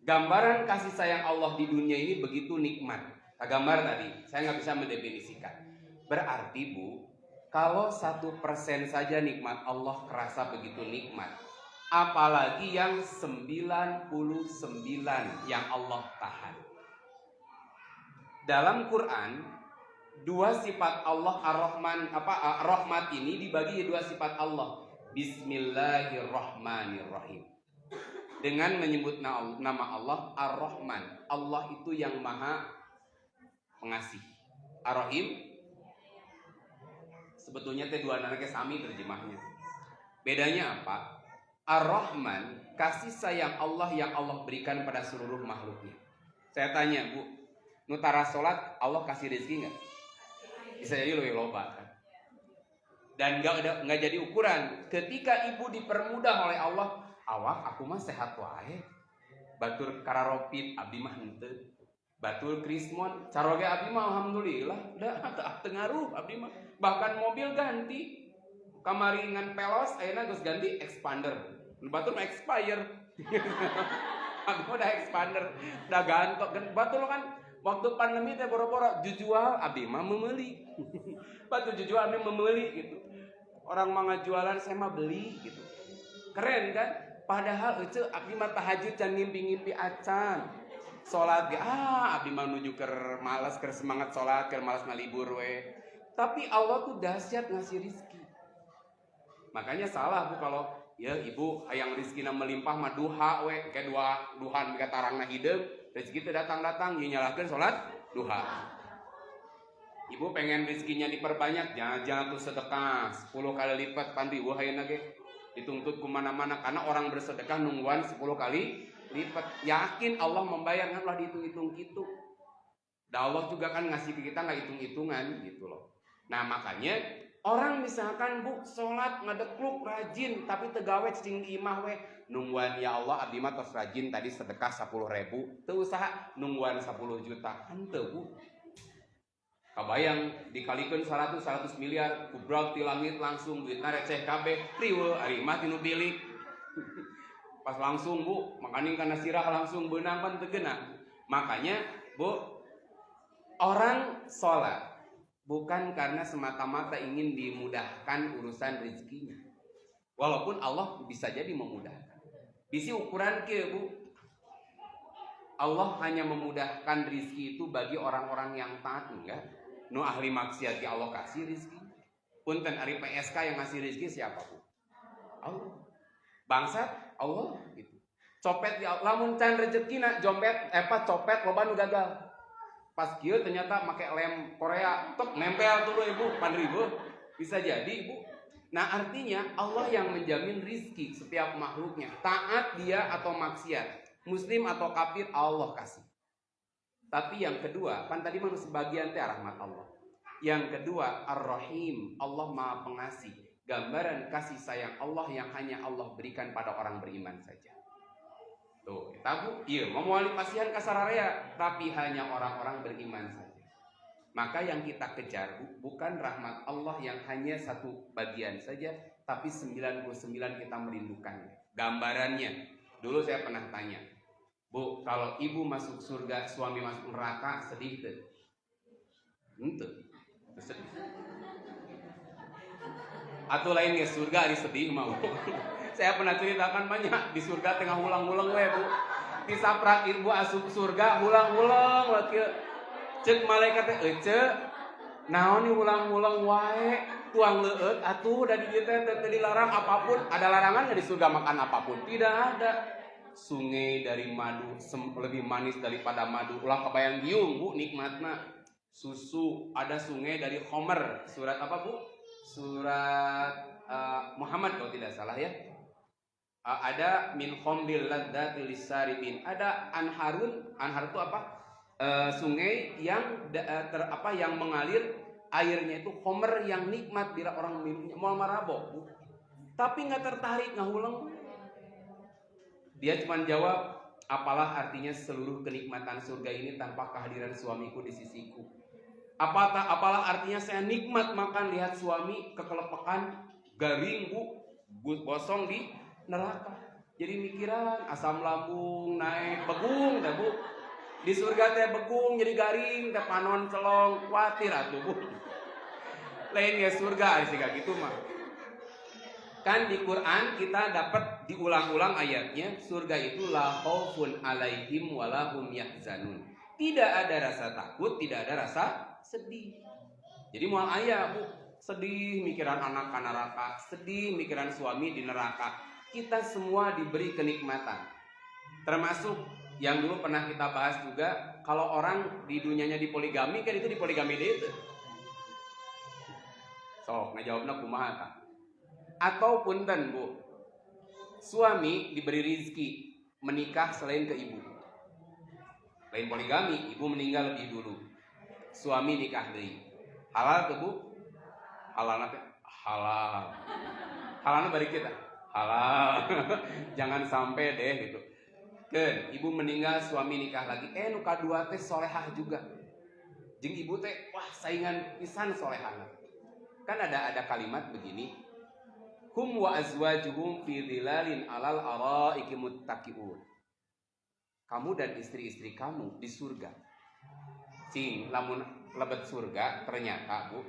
Gambaran kasih sayang Allah di dunia ini begitu nikmat. Gambar tadi, saya nggak bisa mendefinisikan. Berarti Bu, kalau 1% saja nikmat Allah kerasa begitu nikmat. Apalagi yang 99 yang Allah tahan. Dalam Quran 2 sifat Allah Ar-Rahman rahmat ini dibagi 2 sifat Allah. Bismillahirrahmanirrahim. Dengan menyebut nama Allah Ar-Rahman. Allah itu yang maha pengasih. Ar-Rahim sebetulnya teh 2 anaknya sami terjemahnya. Bedanya apa? Ar-Rahman, kasih sayang Allah yang Allah berikan pada seluruh makhluknya. Saya tanya Bu, nutara sholat Allah kasih rezeki nggak? Bisa jadi lebih loba kan? Dan nggak jadi ukuran. Ketika ibu dipermudah oleh Allah, awak aku mah sehat wae. Batur kararopit abdi mah henteu. Batur krismon caroge abdi mah alhamdulillah. Da tengaruh abdi mah. Bahkan mobil ganti. Kamari ngan pelos ayeuna geus ganti expander. Batur mah expire. Aku udah expander, udah gantok. Batur kan waktu pandemi teh boro-boro jujual abdi mah memeuli. Batur jujual abdi memeuli gitu. Orang mah jualan saya mah beli gitu. Keren kan? Padahal eueuh abdi mah tahajud can ngimpi-ngimpi acan. Salat ge abdi mah nuju keur malas keur semangat salat, keur malas ngalibur we. Tapi Allah tuh dahsyat ngasih rezeki. Makanya salah Bu kalau ya ibu hayang rezekina melimpah mah duha we ke duhan ka tarangna hideung rezeki teh datang-datang ieu nyalahkeun salat duha. Ibu pengen rezekinya diperbanyak jangan tuh sedekah 10 kali lipat pan riweuh hayeuna ge dituntut ku mana-mana karena orang bersedekah nungguan 10 kali lipat. Yakin Allah membayar kan lah dihitung-hitung gitu. Dan Allah juga kan ngasih ke kita enggak hitung-hitungan gitu loh. Nah, makanya orang misalkan Bu salat ngadekluk rajin tapi tegawe cing di imah we nungguan ya Allah abdi mah tos rajin tadi sedekah 10.000 teu usaha nungguan 10 juta henteu Bu. Kabayang dikalikan 100 miliar kubrag ti langit langsung duitna receh kabeh riweuh ari mah tinu bilik. Pas langsung Bu makaning kana sirah langsung beunang pan teu geuna. Makanya Bu orang salat bukan karena semata-mata ingin dimudahkan urusan rezekinya. Walaupun Allah bisa jadi memudahkan. Bisi ukuran kieu Bu. Allah hanya memudahkan rezeki itu bagi orang-orang yang taat enggak? Nu ahli maksiat ki Allah kasih rezeki. Punten ari PSK yang ngasih rezeki siapa Bu? Allah. Bangsat Allah gitu. Copet di lamun can rezekina jompet copet loba nu gagal. Pas kieu ternyata make lem Korea tek nempel tuh Ibu pan ribu. Bisa jadi Ibu. Nah artinya Allah yang menjamin rizki setiap makhluknya taat dia atau maksiat. Muslim atau kafir Allah kasih. Tapi yang kedua, kan tadi manusia sebagian teh rahmat Allah. Yang kedua, Ar-Rahim, Allah Maha Pengasih. Gambaran kasih sayang Allah yang hanya Allah berikan pada orang beriman saja. Tuh, tahu? Iya, mau wali pasihan kasararea, tapi hanya orang-orang beriman saja. Maka yang kita kejar bukan rahmat Allah yang hanya satu bagian saja, tapi 99 kita merindukannya. Gambarannya, dulu saya pernah tanya, Bu, kalau ibu masuk surga, suami masuk neraka, sedih tuh? Ente, sedih. Atau lainnya surga di sedih mau. Saya pernah ceritakan banyak di surga tengah ulang-ulang we Bu. Disaprak ibu asup surga ulang-ulang wakil. Cek malaikat teh ece. Naon nih ulang-ulang wae tuang leueut atuh da di dieu teh dilarang apapun. Ada larangan enggak di surga makan apapun? Tidak ada. Sungai dari madu lebih manis daripada madu. Ulah kebayang giung Bu nikmatna. Susu, ada sungai dari Homer. Surat apa Bu? Surat Muhammad kalau tidak salah ya. Ada min khomril ladzatil lisaribin. Ada anharun, anhar itu apa? Sungai yang yang mengalir airnya itu khomer yang nikmat bila orang minumnya. Moal marabok, Bu. Tapi nggak tertarik ngahuleng. Dia cuma jawab, apalah artinya seluruh kenikmatan surga ini tanpa kehadiran suamiku di sisiku. Apalah artinya saya nikmat makan lihat suami kekelepekan garing Bu, gosong di neraka. Jadi mikiran asam lambung naik begung dah Bu. Di surga teh begung jadi garing teh panon celong kuatir atuh Bu. Lain ya surga sih kayak gitu mah. Kan di Quran kita dapat diulang-ulang ayatnya, surga itu la khaufun alaihim wala hum yahzanun. Tidak ada rasa takut, tidak ada rasa sedih. Jadi moal aya Bu, sedih mikiran anak ka neraka, sedih mikiran suami di neraka. Kita semua diberi kenikmatan. Termasuk yang dulu pernah kita bahas juga, kalau orang di dunianya dipoligami kan itu dipoligami deui teh. Sok ngajawabna kumaha tah? Atau punten Bu, suami diberi rizki menikah selain ke ibu. Lain poligami, ibu meninggal lebih dulu. Suami nikah deui. Halal ke Bu? Halal teh? Halal. Halalna bari kita. Halal. Jangan sampai deh gitu. Keun, ibu meninggal, suami nikah lagi. Nu kadua teh solehah juga. Jeung ibu teh wah saingan pisan solehana. Kan ada kalimat begini. Hum wa azwajuhum fi dhilalin alal araiki muttaqiun. Kamu dan istri-istri kamu di surga. Cing, lamun lebet surga ternyata Bu.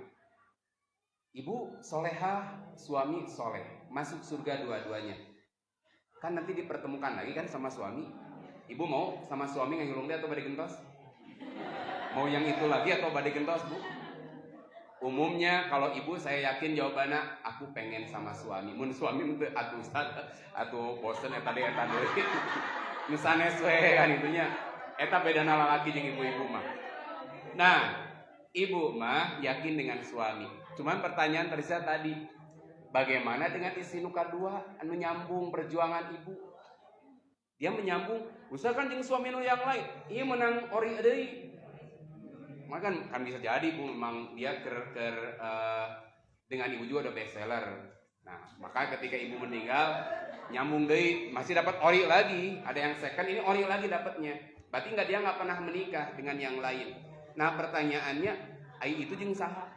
Ibu solehah, suami soleh. Masuk surga dua-duanya. Kan nanti dipertemukan lagi kan sama suami. Ibu mau sama suami ngahilung dia atau bade gentos? Mau yang itu lagi atau bade gentos Bu? Umumnya kalau ibu saya yakin jawabannya aku pengen sama suami. Mun suami teu atuh atuh bosen eta deui. Nu sanes we kan itunya. Eta bedana lalaki jeung ibu-ibu mah. Nah, ibu mah yakin dengan suami. Cuman pertanyaan tadi, bagaimana dengan istri nu kadua anu nyambung perjuangan ibu? Dia menyambung, usahakan jeung suami nu yang lain. Ieu menang ori deui. Maka kan bisa jadi Bu, memang dia dengan ibu juga udah best seller. Nah, maka ketika ibu meninggal nyambung deui masih dapat ori lagi, ada yang second ini ori lagi dapatnya. Berarti dia nggak pernah menikah dengan yang lain. Nah, pertanyaannya, ai itu jeung saha?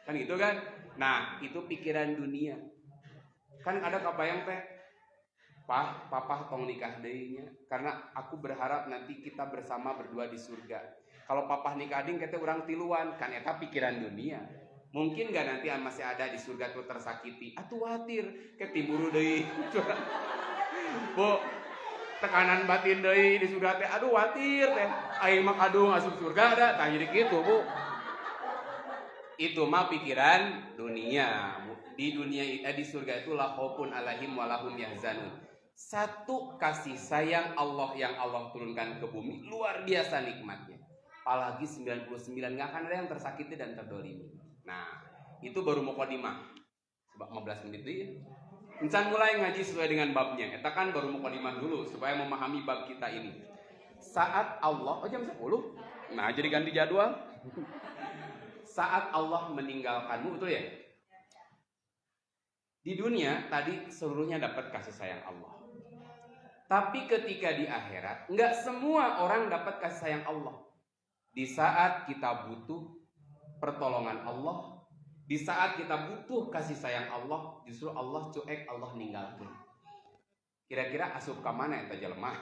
Kan gitu kan? Nah, itu pikiran dunia. Kan ada kabayang teh, papa tong nikah deui nya karena aku berharap nanti kita bersama berdua di surga. Kalau papa nikah ding kata orang tiluan, kan eta pikiran dunia. Mungkin gak nanti masih ada di surga tuh tersakiti. Atuh watir, ketiburu deui. Bu, tekanan batin deui di surga teh. Aduh watir teh. Aing mah kadung asup surga ada, tah jadi kitu, Bu. Itu mah pikiran dunia. Di dunia di surga itu la khaufun alaihim wa lahum yahzanun. Satu kasih sayang Allah yang Allah turunkan ke bumi luar biasa nikmatnya. Apalagi 99 nggak akan ada yang tersakiti dan terdolimi. Nah, itu baru mukadimah. Sebab 15 menit deh. Encan mulai ngaji sesuai dengan babnya. Eta kan baru mukadimah dulu supaya memahami bab kita ini. Saat Allah, jam 10. Nah, jadi ganti jadwal. Saat Allah meninggalkanmu, betul ya? Di dunia tadi seluruhnya dapat kasih sayang Allah. Tapi ketika di akhirat, enggak semua orang dapat kasih sayang Allah. Di saat kita butuh pertolongan Allah, di saat kita butuh kasih sayang Allah, justru Allah cuek, Allah ninggalkan. Kira-kira asup ke mana eta jelema?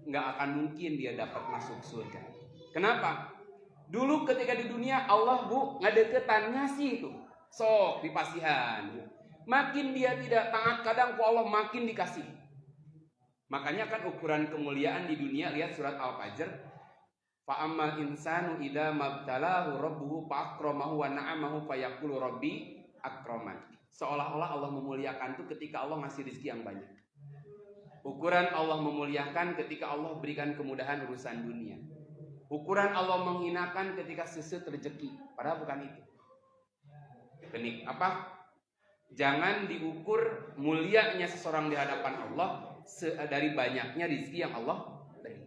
Nggak akan mungkin dia dapat masuk surga. Kenapa? Dulu ketika di dunia Allah ngadeketan ngasih itu. Sok dipasihan. Makin dia tidak taat kadang ku Allah makin dikasih. Makanya kan ukuran kemuliaan di dunia, lihat surat Al-Fajr. Fa'ammal insanu idza mabtalahu rabbuhu fa'akramahu wa na'amahu fayaqulu rabbi akraman. Seolah-olah Allah memuliakan itu ketika Allah ngasih rezeki yang banyak. Ukuran Allah memuliakan ketika Allah berikan kemudahan urusan dunia. Ukuran Allah menghinakan ketika seset rezeki. Padahal bukan itu. Benik apa? Jangan diukur mulianya seseorang di hadapan Allah dari banyaknya rezeki yang Allah beri.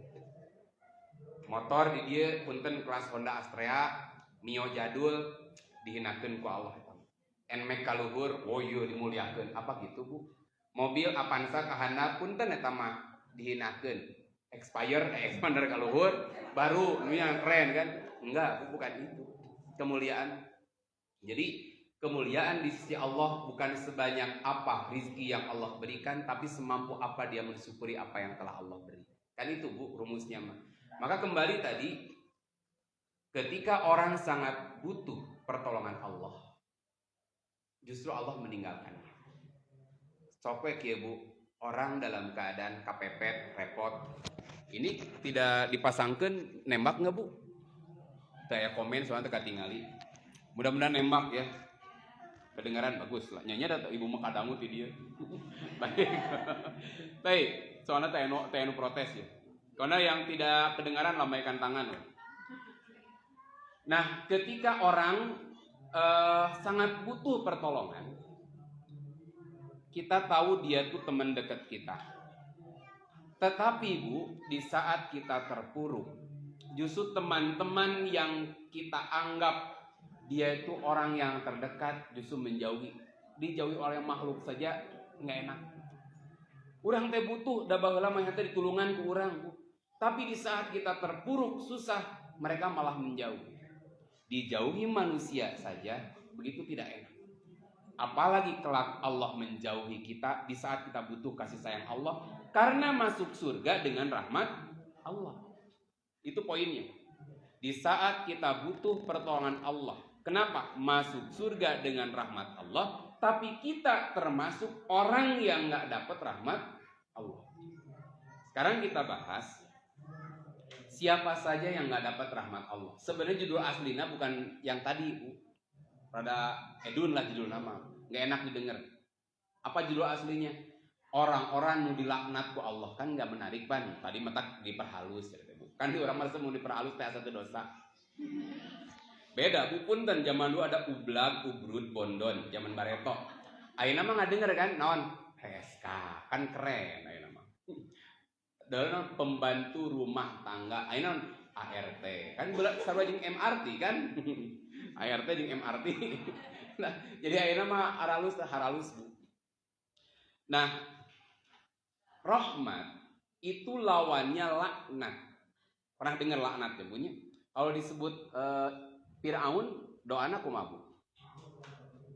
Motor di dia punten kelas Honda Astrea Mio jadul dihinakeun ku Allah. Nmax kaluhur woyo dimuliakeun. Apa gitu Bu? Mobil Avanza kahana punten eta mah dihinakeun. Expander kaluhur baru nu yang keren kan? Enggak, bukan itu. Kemuliaan. Jadi kemuliaan di sisi Allah bukan sebanyak apa rizki yang Allah berikan, tapi semampu apa dia mensyukuri apa yang telah Allah beri. Kan itu Bu rumusnya mah. Maka kembali tadi, ketika orang sangat butuh pertolongan Allah, justru Allah meninggalkannya. Copek ya Bu, orang dalam keadaan kepepet, repot. Ini tidak dipasangkan nembak nggak Bu? Saya komen soalnya teka tingali. Mudah-mudahan nembak ya. Kedengaran bagus lah. Nyanyi ada ibu makadamu ti dia. Baik. Baik, soalnya tenu protes ya. Karena yang tidak kedengaran lambaikan tangan. Nah, ketika orang sangat butuh pertolongan, kita tahu dia tuh teman dekat kita. Tetapi Bu, di saat kita terpuruk, justru teman-teman yang kita anggap dia itu orang yang terdekat justru menjauhi. Dijauhi oleh makhluk saja nggak enak. Urang teh butuh, da baheula mah teh ditulungan ku urang Bu. Tapi di saat kita terpuruk, susah, mereka malah menjauh. Dijauhi manusia saja, begitu tidak enak. Apalagi kelak Allah menjauhi kita di saat kita butuh kasih sayang Allah, karena masuk surga dengan rahmat Allah. Itu poinnya. Di saat kita butuh pertolongan Allah, kenapa? Masuk surga dengan rahmat Allah, tapi kita termasuk orang yang nggak dapat rahmat Allah. Sekarang kita bahas siapa saja yang nggak dapat rahmat Allah. Sebenarnya judul aslinya bukan yang tadi Bu. Rada edun lah judul nama. Nggak enak didengar. Apa judul aslinya? Orang-orang yang dilaknat ku Allah. Kan nggak menarik Pan. Tadi metak diperhalus. Kan di orang merasa mau diperhalus teh satu dosa. Beda Bu. Punten zaman dulu ada ublag, ubrud, bondon. Zaman Bareto. Ayeuna mah ngadenger kan? Naon? PSK. Kan keren ayeuna mah. Dalam pembantu rumah tangga, ayeuna ART kan sarua jeung MRT kan. ART jeung MRT. Nah, jadi ayeuna mah haralus Bu. Nah, rahmat itu lawannya laknat. Pernah dengar laknat ya punya? Kalau disebut Fir'aun, doana kumaha Bu?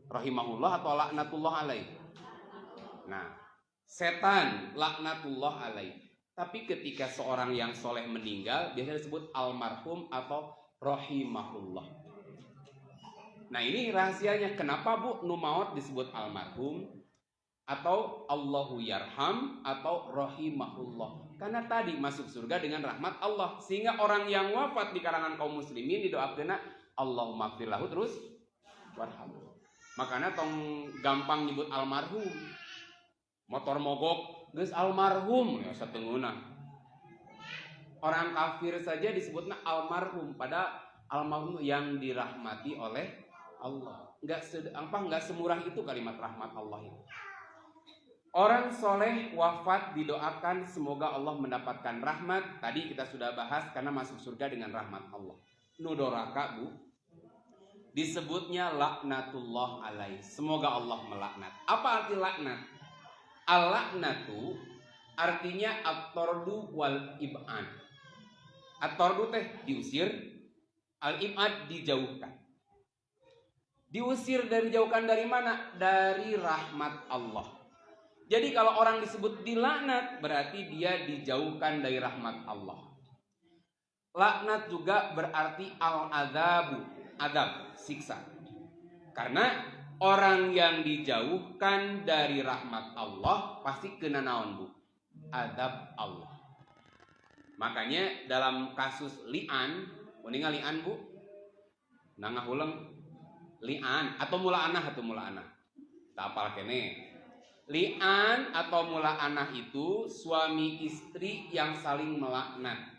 Rahimahullah atau laknatullah alaih? Nah, setan laknatullah alaih. Tapi ketika seorang yang soleh meninggal, biasanya disebut almarhum atau rahimahullah. Nah ini rahasianya. Kenapa Bu numaot disebut almarhum atau Allahu yarham atau rahimahullah? Karena tadi masuk surga dengan rahmat Allah. Sehingga orang yang wafat di kalangan kaum muslimin didoakeun Allahumma gfir lahu terus warhamhu. Makanya tong gampang nyebut almarhum. Motor mogok geus almarhum ya sateunguna. Orang kafir saja disebutnya almarhum, pada almarhum yang dirahmati oleh Allah. Enggak semurah itu kalimat rahmat Allah itu. Orang soleh wafat didoakan semoga Allah mendapatkan rahmat. Tadi kita sudah bahas karena masuk surga dengan rahmat Allah. Nudoraka bu, disebutnya laknatullah alaih. Semoga Allah melaknat. Apa arti laknat? Al-laknatu artinya at-tordu wal ib'an. At-tordu teh diusir, al-ib'ad dijauhkan. Diusir dari jauhkan dari mana? Dari rahmat Allah. Jadi kalau orang disebut dilaknat berarti dia dijauhkan dari rahmat Allah. Laknat juga berarti al-adzabu, adab, siksa. Karena orang yang dijauhkan dari rahmat Allah pasti kena naon bu? Adab Allah. Makanya dalam kasus li'an, mendingan li'an bu? Nangah ulang li'an atau mula'anah tak apal kene. Li'an atau mula'anah itu suami istri yang saling melaknat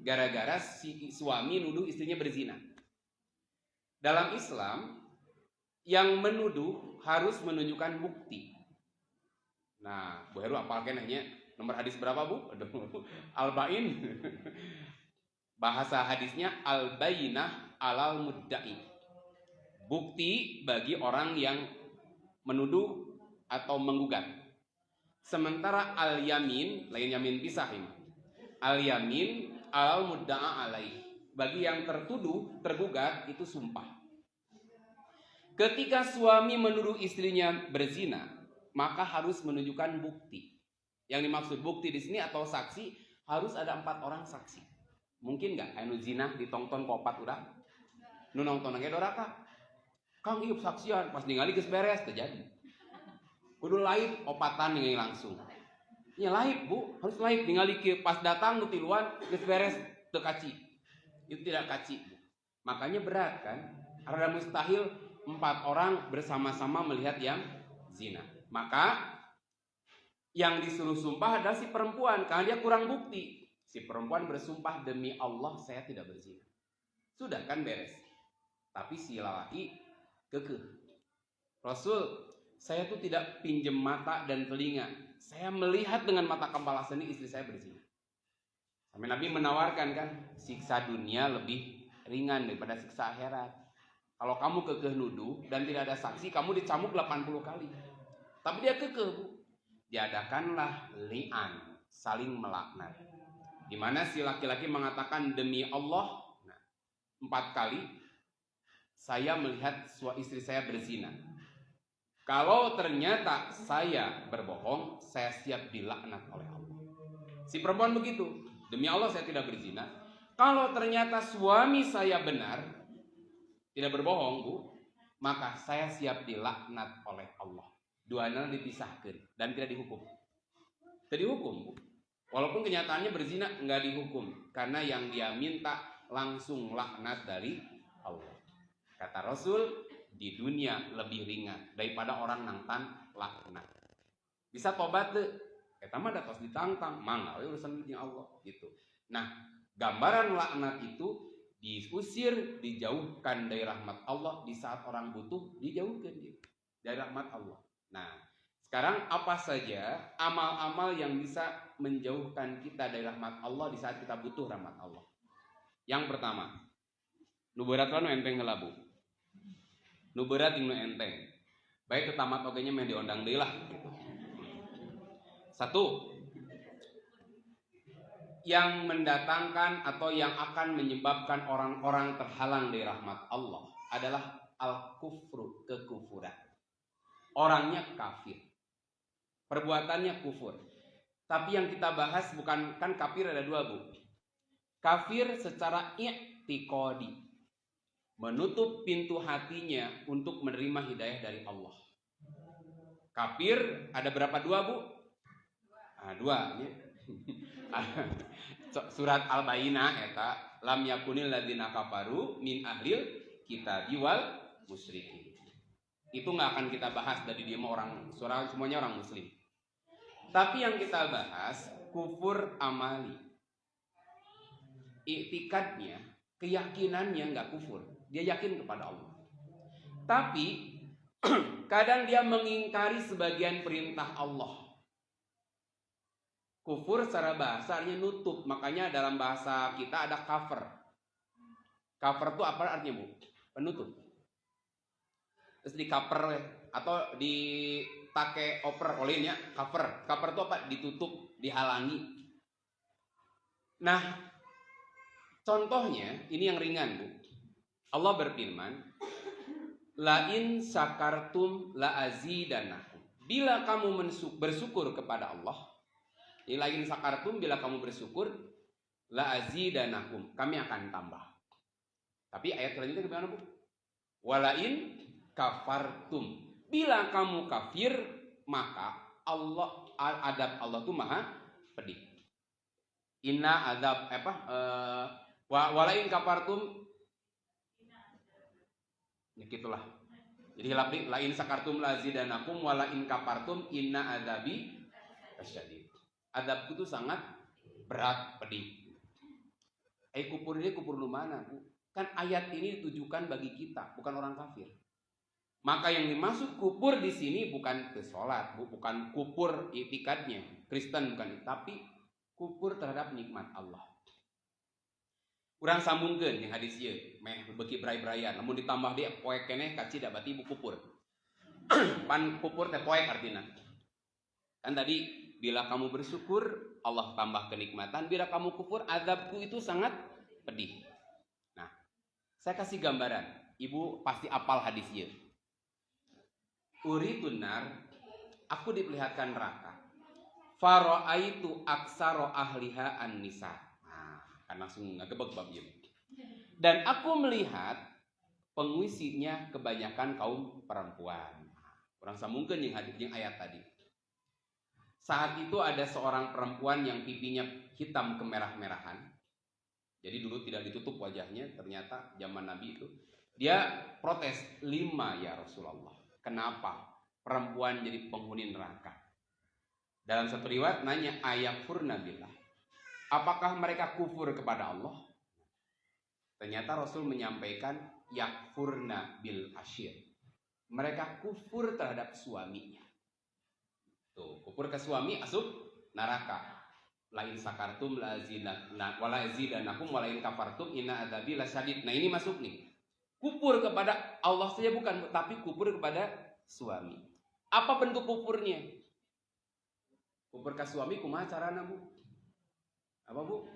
gara-gara si suami nuduh istrinya berzina. Dalam Islam yang menuduh harus menunjukkan bukti. Nah, Bu Heru apal kenanya nomor hadis berapa bu? Al-Bain. Bahasa hadisnya al-bainah alal mudda'i. Bukti bagi orang yang menuduh atau menggugat. Sementara al-yamin, lain yamin pisah ini. Al-yamin alal mudda'a alaih. Bagi yang tertuduh, tergugat itu sumpah. Ketika suami menuduh istrinya berzina, maka harus menunjukkan bukti. Yang dimaksud bukti di sini atau saksi harus ada 4 orang saksi. Mungkin nggak? Anu zina ditongton kopat udah. Nu nongton ge doraka. Kang ieu saksian pas ningali geus beres terjadi. Kudu laib opatan ningali langsung. Ya laib bu, harus laib ningali pas datang nu tiluan geus beres teu kaci. Itu tidak kaci. Makanya berat kan? Rada mustahil 4 orang bersama-sama melihat yang zina. Maka yang disuruh sumpah adalah si perempuan karena dia kurang bukti. Si perempuan bersumpah demi Allah saya tidak berzina. Sudah kan beres. Tapi si lelaki kekeh. Rasul, saya tuh tidak pinjem mata dan telinga. Saya melihat dengan mata kepala sendiri istri saya berzina. Sampai Nabi menawarkan kan, siksa dunia lebih ringan daripada siksa akhirat. Kalau kamu kekeh nuduh dan tidak ada saksi, kamu dicambuk 80 kali. Tapi dia kekeh bu. Diadakanlah li'an, saling melaknat. Di mana si laki-laki mengatakan demi Allah, 4 kali saya melihat istri saya berzina. Kalau ternyata saya berbohong, saya siap dilaknat oleh Allah. Si perempuan begitu, demi Allah saya tidak berzina. Kalau ternyata suami saya benar, tidak berbohong bu, maka saya siap dilaknat oleh Allah. Duanya dipisahkan dan tidak dihukum. Tidak dihukum bu. Walaupun kenyataannya berzina nggak dihukum, karena yang dia minta langsung laknat dari Allah. Kata Rasul, di dunia lebih ringan daripada orang nangtan laknat. Bisa tobat deh. Eta mah da tos ditantang, mangga urusan jeung Allah gitu. Nah, gambaran laknat itu diusir, dijauhkan dari rahmat Allah di saat orang butuh, dijauhkan gitu dari rahmat Allah. Nah, sekarang apa saja amal-amal yang bisa menjauhkan kita dari rahmat Allah di saat kita butuh rahmat Allah? Yang pertama, nu berat nu enteng heula bu. Nu berat nu enteng. Baik ketamat ogenya meh diondang deui lah gitu. 1. Yang mendatangkan atau yang akan menyebabkan orang-orang terhalang dari rahmat Allah adalah al-kufru, kekufuran. Orangnya kafir. Perbuatannya kufur. Tapi yang kita bahas bukan, kan kafir ada 2 bu. Kafir secara i'tiqadi, menutup pintu hatinya untuk menerima hidayah dari Allah. Kafir ada berapa 2 bu? 2 ya. Surat Al-Bainah eta lam yakunil ladzina kafaru min ahlil kitabi wal musyrikin. Itu nggak akan kita bahas dari dia orang surah semuanya orang muslim. Tapi yang kita bahas kufur amali. Iktikadnya, keyakinannya nggak kufur. Dia yakin kepada Allah. Tapi kadang dia mengingkari sebagian perintah Allah. Kufur secara bahasa artinya nutup. Makanya dalam bahasa kita ada cover. Cover itu apa artinya, Bu? Penutup. Terus di cover atau ditake oper olehnya cover. Cover itu apa? Ditutup, dihalangi. Nah, contohnya ini yang ringan, Bu. Allah berfirman, "Lain sakartum la azidanakum." Bila kamu bersyukur kepada Allah, ini lain sakartum, bila kamu bersyukur, la azidanakum, kami akan tambah. Tapi ayat selanjutnya gimana, Bu? Walain kafartum, bila kamu kafir, maka adab Allah itu maha pedih. Inna adab walain kafartum, ya gitulah. Jadi lain sakartum lazidanakum walain kafartum inna adabi asyadid. Adabku itu sangat berat, pedih. Kupur ini kupur lu mana, Bu? Kan ayat ini ditujukan bagi kita, bukan orang kafir. Maka yang dimaksud kupur di sini bukan sholat, bukan kupur itikadnya, Kristen bukan, tapi kupur terhadap nikmat Allah. Urang sambungkeun yang hadis ieu, meh beuki bray-brayan, namun ditambah dia poek keneh kacida berarti ibu kupur. Pan kupur teh poek artina. Kan tadi bila kamu bersyukur, Allah tambah kenikmatan. Bila kamu kufur, azabku itu sangat pedih. Nah, saya kasih gambaran. Ibu pasti apal hadisnya. Uritun nar, aku diperlihatkan neraka. Faro'aitu aksaro ahliha an-nisa. Nah, kan langsung ngegebek bab ieu. Dan aku melihat pengisinya kebanyakan kaum perempuan. Orang sambungkeun yang ayat tadi. Saat itu ada seorang perempuan yang pipinya hitam kemerah-merahan. Jadi dulu tidak ditutup wajahnya, ternyata zaman Nabi itu. Dia protes, 5 ya Rasulullah. Kenapa perempuan jadi penghuni neraka? Dalam satu riwayat nanya, ayakfurna billah. Apakah mereka kufur kepada Allah? Ternyata Rasul menyampaikan, yakfurna bil asyir. Mereka kufur terhadap suaminya. Tuh, kufur ke suami asup neraka. Lain sakartum la azidanakum walain kafartum inna adzabi lasyadid. Nah, ini masuk nih. Kufur kepada Allah saja bukan, tapi kufur kepada suami. Apa bentuk kufurnya? Kufur ke suami kumaha carana, Bu? Apa, Bu?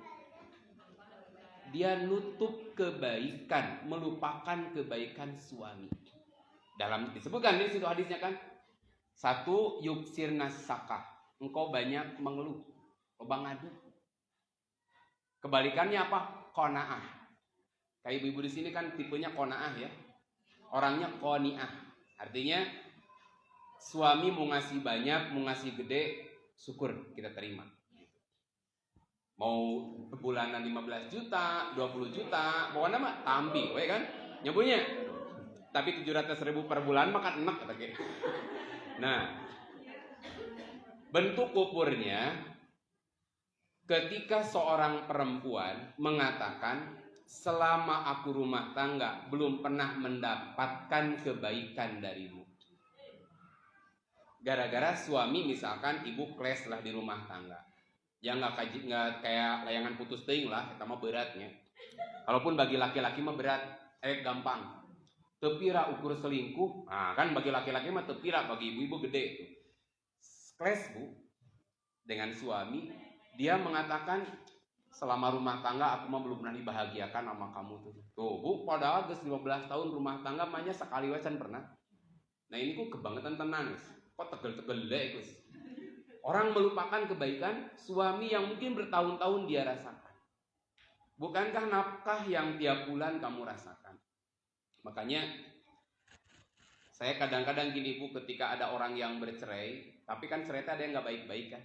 Dia nutup kebaikan, melupakan kebaikan suami. Dalam disebutkan di situ hadisnya kan? 1 yuksirnas sakah, engkau banyak mengeluh, loba ngadu. Kebalikannya apa? Qanaah. Kayak ibu-ibu di sini kan tipenya qanaah ya. Orangnya qaniah. Artinya suami mau ngasih banyak, mau ngasih gede, syukur kita terima. Mau bulanan 15 juta, 20 juta, pokoknya mah tampi, we kan? Nyebunya. Tapi 700.000 per bulan makan enak kata gitu. Nah, bentuk kufurnya ketika seorang perempuan mengatakan, selama aku rumah tangga belum pernah mendapatkan kebaikan darimu. Gara-gara suami misalkan ibu kles lah di rumah tangga. Ya nggak kayak layangan putus ting lah, kita mah beratnya. Walaupun bagi laki-laki mah berat, gampang. Tepira ukur selingkuh, nah kan bagi laki-laki mah tepira, bagi ibu-ibu gede itu. Kles, Bu, dengan suami, dia mengatakan selama rumah tangga aku mah belum pernah dibahagiakan sama kamu tuh. Tuh, Bu, padahal geus 15 tahun rumah tangga mahnya sekali wacan pernah. Nah ini kok kebangetan tenan, guys. Kok tegel-tegel deh, guys. Orang melupakan kebaikan suami yang mungkin bertahun-tahun dia rasakan. Bukankah nafkah yang tiap bulan kamu rasakan? Makanya saya kadang-kadang gini, Bu, ketika ada orang yang bercerai, tapi kan cerai ada yang nggak baik-baik kan.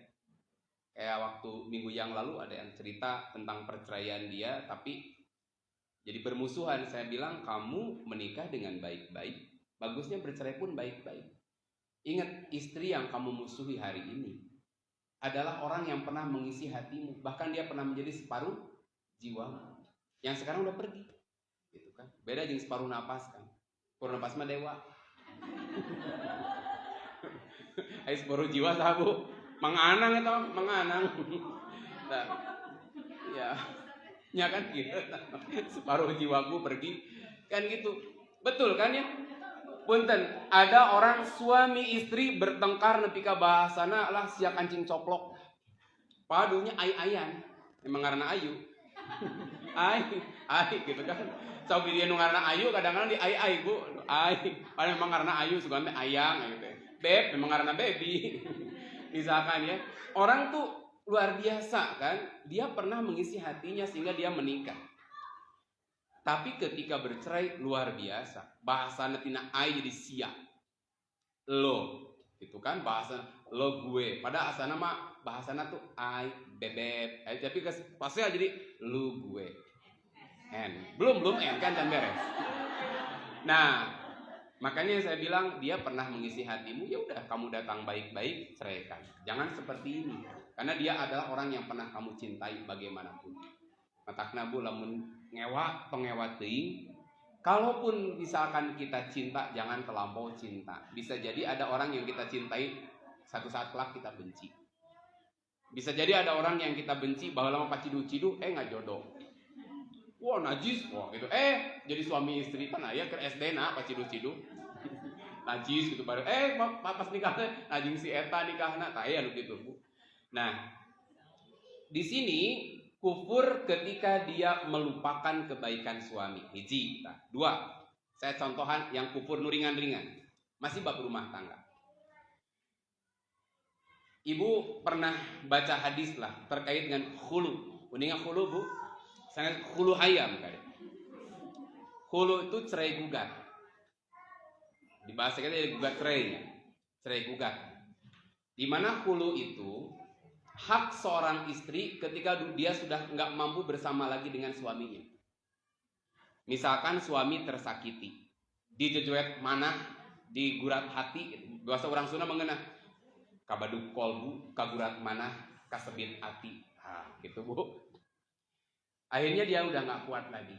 Kayak waktu minggu yang lalu ada yang cerita tentang perceraian dia, tapi jadi bermusuhan. Saya bilang kamu menikah dengan baik-baik, bagusnya bercerai pun baik-baik. Ingat, istri yang kamu musuhi hari ini adalah orang yang pernah mengisi hatimu, bahkan dia pernah menjadi separuh jiwamu, yang sekarang udah pergi. Gitu kan. Beda jeung separuh napas kan. Separuh napas mah dewa. Ai separuh jiwa saha, Bu? Menganang itu, menganang. Nah, ya kan gitu. Separuh jiwaku pergi, kan gitu. Betul kan ya? Punten, ada orang suami istri bertengkar nepi ka bahasana lah sia kancing coplok. Padunya ai-ayan, emang karena ayu. Ai gitu kan. Sok dia nu ngaranna ayu kadang-kadang di ai Bu. Ai, padahal memang karena ayu sugan teh ayang gitu. Beb memang karena baby. Misalkan ya, orang tuh luar biasa kan, dia pernah mengisi hatinya sehingga dia menikah. Tapi ketika bercerai luar biasa, bahasana tina ai jadi sia. Lo, gitu kan bahasa lo gue. Pada asana mah bahasana tuh ai bebek. Tapi pasnya jadi lu gue. Belum kan dan beres. Nah, makanya saya bilang dia pernah mengisi hatimu, ya udah kamu datang baik-baik, ceraikan. Jangan seperti ini, karena dia adalah orang yang pernah kamu cintai bagaimanapun. Matakna bu lamun ngewa teuing. Kalaupun misalkan kita cinta, jangan terlampau cinta. Bisa jadi ada orang yang kita cintai, satu saat kelak kita benci. Bisa jadi ada orang yang kita benci, bahwa lama pacidu-cidu, nggak jodoh. Wah najis, wah gitu. Jadi suami istri kan aya ke SD na pacidu-cidu. Najis gitu baru. Pas nikahnya najing si eta nikahna, tah aya nu kitu, Bu. Nah, di sini kufur ketika dia melupakan kebaikan suami. Hiji, dua. Saya contohan yang kufur nu ringan-ringan. Masih bab rumah tangga. Ibu pernah baca hadis lah terkait dengan khulu. Uninga khulu, Bu? Sangat khulu hayam kali. Khulu itu cerai gugat. Di bahasa kita ada gugat cerainya. Cerai gugat. Di mana khulu itu hak seorang istri ketika dia sudah nggak mampu bersama lagi dengan suaminya. Misalkan suami tersakiti, dijejoet manah, digurat hati, bahasa orang Sunda mengena kabaduk kolbu, kagurat manah, kasebit hati. Gitu Bu. Akhirnya dia udah nggak kuat lagi.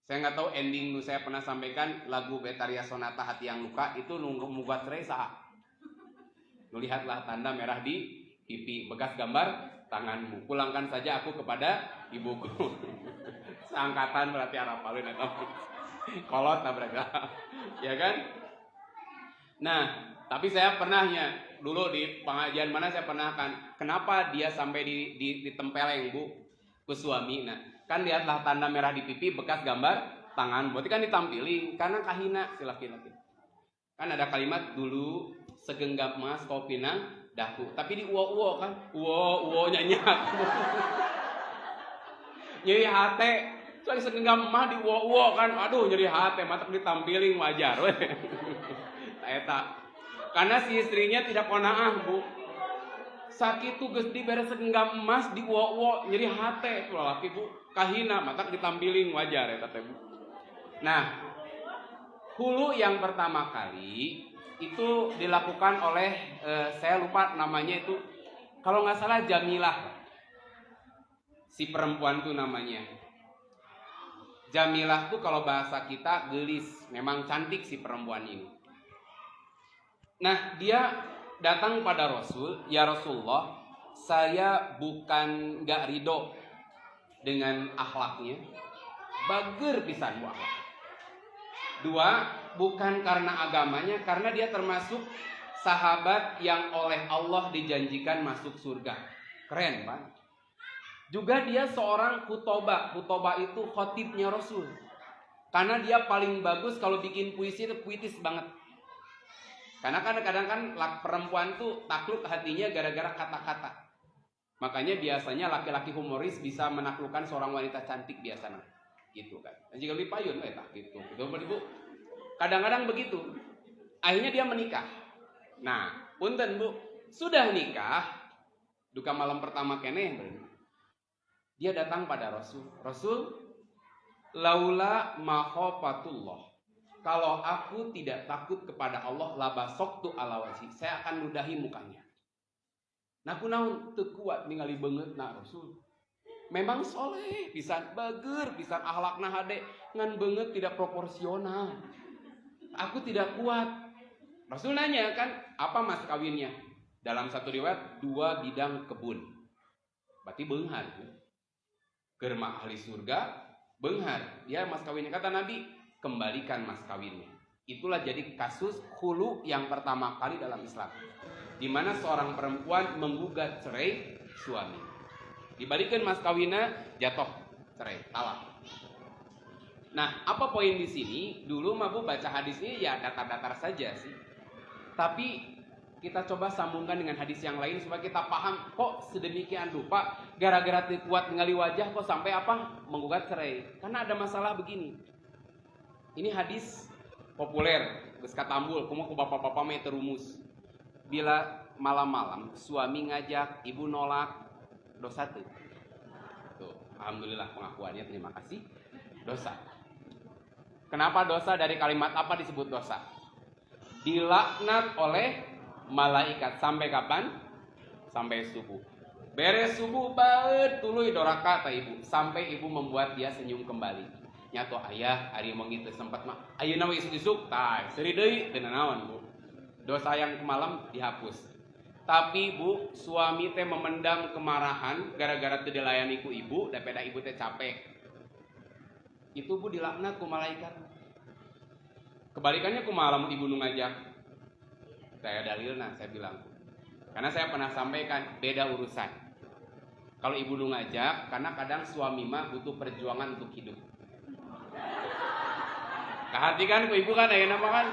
Saya nggak tahu ending saya pernah sampaikan lagu Betaria Sonata Hati yang Luka itu nunggu membuat cerai saha. Lihatlah tanda merah di pipi, bekas gambar tanganmu. Pulangkan saja aku kepada ibuku. Seangkatan berarti arapalin atau kolot tabraga. Ya kan? Nah, tapi saya pernahnya dulu di pengajian mana saya pernah kan, kenapa dia sampai ditempeleng Bu ke suami. Nah, kan lihatlah tanda merah di pipi bekas gambar tangan. Berarti kan ditampilin karena kahina si laki-laki. Kan ada kalimat dulu segenggam emas kau pinang daku. Tapi di uwo kan, uwo nyanyak. Nyeri hate, soalnya segenggam emas di uwo kan, aduh nyeri hate, matak ditampilin wajar. Eta. Karena si istrinya tidak konaah Bu. Sakit tuh geus dibere segenggam emas di uwo nyeri hate tuh laki Bu. Kahina matak ditampilin wajar ya teh Bu. Nah, hulu yang pertama kali itu dilakukan oleh saya lupa namanya itu, kalau nggak salah Jamilah. Si perempuan tuh namanya. Jamilah tuh kalau bahasa kita gelis, memang cantik si perempuan ini. Nah, dia datang pada Rasul, ya Rasulullah, saya bukan nggak ridho dengan akhlaknya, bager pisan bu akhlak. Dua, bukan karena agamanya, karena dia termasuk sahabat yang oleh Allah dijanjikan masuk surga. Keren Pak. Juga dia seorang khutobah. Khutobah itu khotibnya Rasul. Karena dia paling bagus kalau bikin puisi itu puitis banget. Karena kadang-kadang kan perempuan tuh takluk hatinya gara-gara kata-kata. Makanya biasanya laki-laki humoris bisa menaklukkan seorang wanita cantik biasanya. Gitu kan. Dan jika lebih payun gitu. Bu. Kadang-kadang begitu. Akhirnya dia menikah. Nah, punten Bu, sudah nikah, duka malam pertama keneh. Dia datang pada Rasul. Rasul, laula makhofatullah. Kalau aku tidak takut kepada Allah, labasoktu ala wajhi. Saya akan ludahi mukanya. Nah, kunaon teu kuat ningali beungeut na Rasul. Memang soleh, pisan bager, pisan akhlakna hade, ngan beungeut tidak proporsional. Aku tidak kuat. Rasul nanya kan, apa mas kawinnya? Dalam satu riwayat 2 bidang kebun. Berarti beunghar. Germa ahli surga, beunghar. Dia mas kawinnya. Kata Nabi, kembalikan mas kawinnya. Itulah jadi kasus khulu yang pertama kali dalam Islam. Di mana seorang perempuan menggugat cerai suami. Dibalikin mas kawinnya, jatuh cerai, talak. Nah, apa poin di sini? Dulu mah Bu baca hadis ini ya datar-datar saja sih. Tapi kita coba sambungkan dengan hadis yang lain supaya kita paham kok sedemikian rupa gara-gara kuat ngali wajah kok sampai apa menggugat cerai. Karena ada masalah begini. Ini hadis populer, geus katambul, kumaha ku bapak-bapak mah terumus. Bila malam-malam suami ngajak, ibu nolak, dosa tuh. Tuh, alhamdulillah pengakuannya, terima kasih. Dosa. Kenapa dosa? Dari kalimat apa disebut dosa? Dilaknat oleh malaikat. Sampai kapan? Sampai subuh. Beres subuh baet tuluy doraka ta ibu. Sampai ibu membuat dia senyum kembali. Nyato ayah hari mengitu sempat mah ayeuna we isuk-isuk tah seri deui teu naon Bu. Dosa yang malam dihapus. Tapi Bu, suami teh memendam kemarahan gara-gara teu dilayani ku ibu, daripada ibu teh capek. Itu Bu dilaknat ku malaikat. Kebalikannya ku malam ibu nu ngajak. Saya dalilna, saya bilang. Karena saya pernah sampaikan, beda urusan. Kalau ibu nu ngajak, karena kadang suami mah butuh perjuangan untuk hidup. Kahatikan ku ibu kan ayeuna mah kan.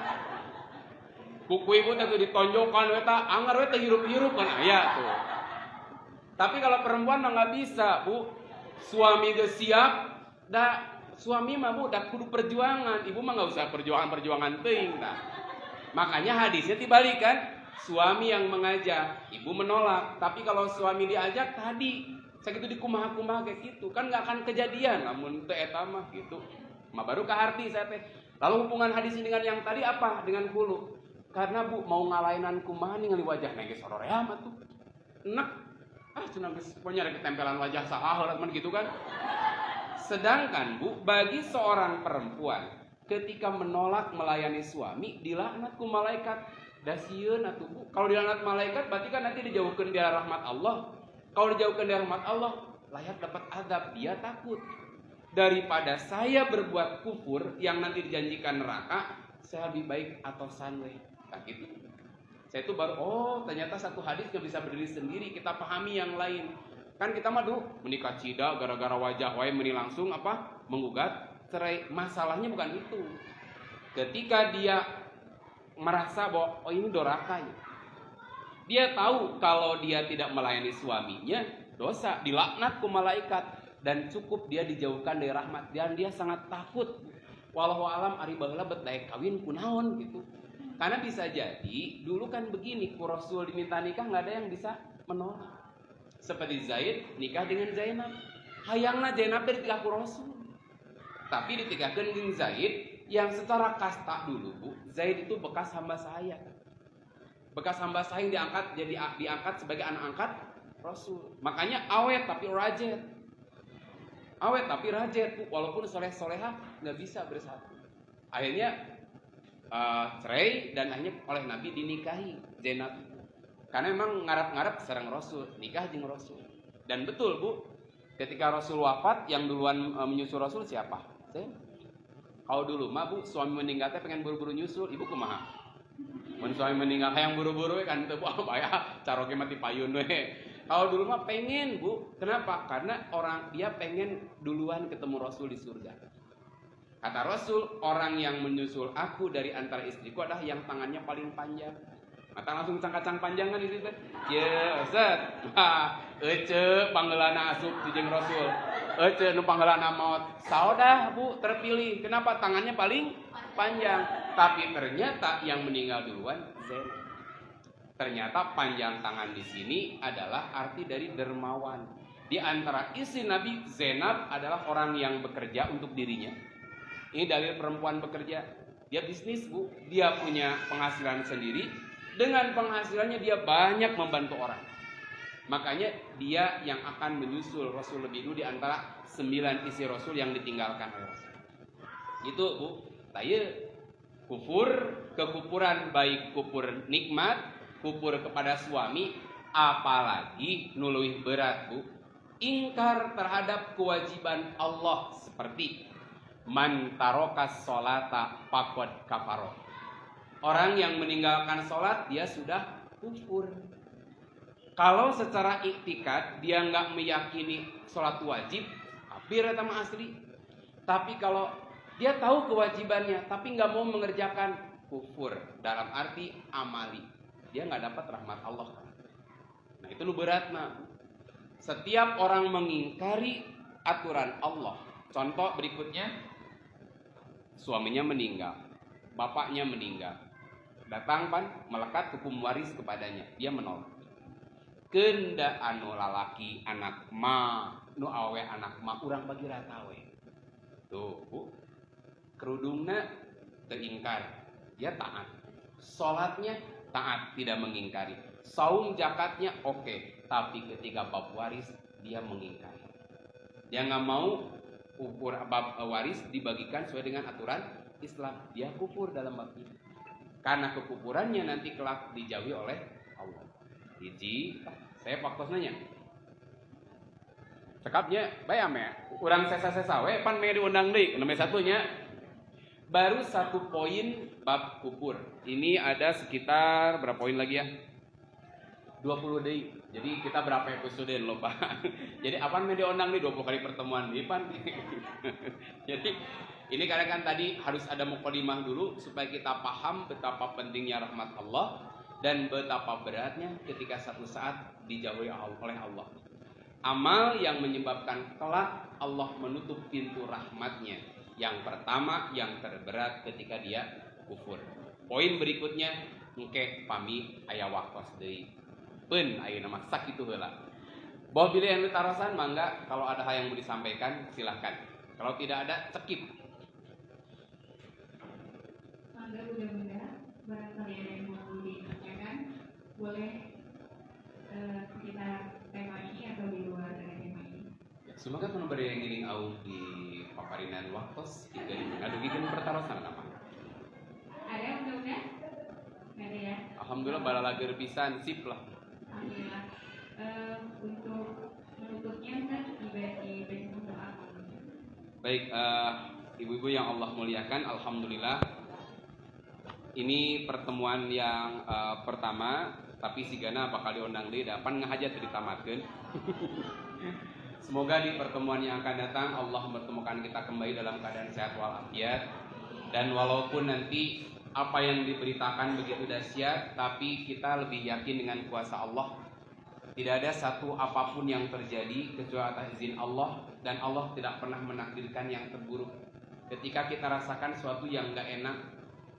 Kuku ibu teh ditonjokkan we ta, anggar we teh hirup-hirup kan aya tuh. Tapi kalau perempuan mah enggak bisa, Bu. Suami geus siap, suami mah Bu dah kudu perjuangan. Ibu mah enggak usah perjuangan teuing tah. Makanya hadisnya dibalikan, suami yang mengajak, ibu menolak. Tapi kalau suami diajak tadi, sakitu dikumaha-kumaha kayak gitu, kan nggak akan kejadian. Namun teu eta mah gitu. Mah baru kaharti saya teh. Lalu hubungan hadis ini dengan yang tadi apa? Dengan hulu. Karena Bu mau ngalainan kumaha ningali wajah nage sororea mah tuh. Enak. Cenah geus ponya rek tempelan wajah saha heula gitu kan. Sedangkan Bu, bagi seorang perempuan ketika menolak melayani suami dilaknat ku malaikat. Da sieun atuh Bu. Kalau dilaknat malaikat berarti kan nanti dijauhkeun dari rahmat Allah. Kalau dijauhkeun dari rahmat Allah, layak dapat azab. Dia takut. Daripada saya berbuat kufur yang nanti dijanjikan neraka, saya lebih baik atosan we. Nah gitu. Saya itu baru ternyata satu hadis enggak bisa berdiri sendiri, kita pahami yang lain. Kan kita mah dulu menikah cida gara-gara wajah wae meni langsung apa? Menggugat cerai. Masalahnya bukan itu. Ketika dia merasa bahwa ini doraka ya. Dia tahu kalau dia tidak melayani suaminya dosa, dilaknat ku malaikat dan cukup dia dijauhkan dari rahmat dan dia sangat takut. Wallahu alam ari baheula bet daek kawin kunaon gitu. Karena bisa jadi dulu kan begini, ku Rasul diminta nikah enggak ada yang bisa menolak. Seperti Zaid nikah dengan Zainab. Hayangna Zainab dinikah ku Rasul. Tapi ditikahkeun dengan Zaid yang secara kasta dulu Bu, Zaid itu bekas hamba saya. Bekas hamba saya yang diangkat sebagai anak angkat Rasul. Makanya awet tapi rajet. Awet tapi rajet Bu, walaupun soleh-soleha nggak bisa bersatu. Akhirnya cerai dan akhirnya oleh Nabi dinikahi Zainab. Karena memang ngarap-ngarap sareng Rasul, nikah jeung Rasul. Dan betul Bu, ketika Rasul wafat yang duluan menyusul Rasul siapa? Zainab. Kalau dulu mah Bu, suami meninggal teh pengen buru-buru nyusul, ibu kumaha? Mun suami meninggal hayang buru-buru kan teu apa ya, caroge mati payun we. Kalau dulu mah pengen Bu, kenapa? Karena dia pengen duluan ketemu Rasul di surga. Kata Rasul, orang yang menyusul aku dari antara istriku adalah yang tangannya paling panjang. Mata langsung cang-cang panjangan itu teh. Ye, Ustaz. Ece panggeulana asup di jeung Rasul. Ece nu panggeulana maot. Saodah Bu terpilih. Kenapa? Tangannya paling panjang. Tapi ternyata yang meninggal duluan Zainab. Ternyata panjang tangan di sini adalah arti dari dermawan. Di antara istri Nabi, Zainab adalah orang yang bekerja untuk dirinya. Ini dalil perempuan bekerja. Dia bisnis Bu. Dia punya penghasilan sendiri. Dengan penghasilannya dia banyak membantu orang. Makanya dia yang akan menyusul Rasul lebih dulu di antara 9 istri Rasul yang ditinggalkan oleh Rasul. Itu Bu. Kekufuran baik kufur nikmat kufur kepada suami, apalagi nuluih berat Bu, ingkar terhadap kewajiban Allah seperti man tarokas sholata faqad kafaro. Orang yang meninggalkan sholat dia sudah kufur. Kalau secara iktikad dia nggak meyakini sholat wajib, kafir eta mah asli. Tapi kalau dia tahu kewajibannya tapi nggak mau mengerjakan, kufur dalam arti amali. Dia nggak dapat rahmat Allah. Nah itu lu berat mah. Setiap orang mengingkari aturan Allah. Contoh berikutnya, suaminya meninggal, bapaknya meninggal, datang pan melekat hukum waris kepadanya, dia menolak. Kenda anu lalaki anak ma, nu awe anak ma, urang bagi rata we. Tuh Bu, kerudungna teringkar, dia taat. Sholatnya taat, tidak mengingkari. Saum zakatnya oke, tapi ketika bab waris dia mengingkari. Dia nggak mau kufur bab waris dibagikan sesuai dengan aturan Islam. Dia kufur dalam bab ini. Karena kekufurannya nanti kelak dijauhi oleh Allah. Hiji, saya faktos nanya. Cekapnya, bayam ya. Urang sesa-sesa we pan me diundang deui. Nomor satunya baru 1 poin bab kufur. Ini ada sekitar berapa poin lagi ya? 20 deui. Jadi kita berapa episode loh Pak. Jadi apaan me diundang nih 20 kali pertemuan nih pan. Jadi ini karena kan tadi harus ada mukadimah dulu supaya kita paham betapa pentingnya rahmat Allah dan betapa beratnya ketika satu saat dijauhi oleh Allah. Amal yang menyebabkan kelak Allah menutup pintu rahmatnya. Yang pertama, yang terberat ketika dia kufur. Poin berikutnya, engke pami aya waktos deui. Pun ayeuna mah sakitu heula. Boh pilih yang ditarasan mangga, kalau ada hal yang mau disampaikan silahkan. Kalau tidak ada, skip. Mangga mudah-mudahan barangkali ada yang mau ditanyakan, boleh sekitar tema ini atau di luar dari tema ini. Ya, semoga penuh yang ngiring au di paparinan waktos ika ngadugikeun pertarosan apa? Ada mudah-mudahan? Nggak ada ya? Alhamdulillah bala lager pisan sip lah. Alhamdulillah. Untuk menutupnya Ustaz di doa. Baik, ibu-ibu yang Allah muliakan, alhamdulillah ini pertemuan yang pertama, tapi sigana bakal diundang deui dapan ngahajat ditamatkeun. Semoga di pertemuan yang akan datang Allah mempertemukan kita kembali dalam keadaan sehat walafiat, dan walaupun nanti apa yang diberitakan begitu dahsyat, tapi kita lebih yakin dengan kuasa Allah. Tidak ada satu apapun yang terjadi kecuali atas izin Allah, dan Allah tidak pernah menakdirkan yang terburuk. Ketika kita rasakan sesuatu yang gak enak,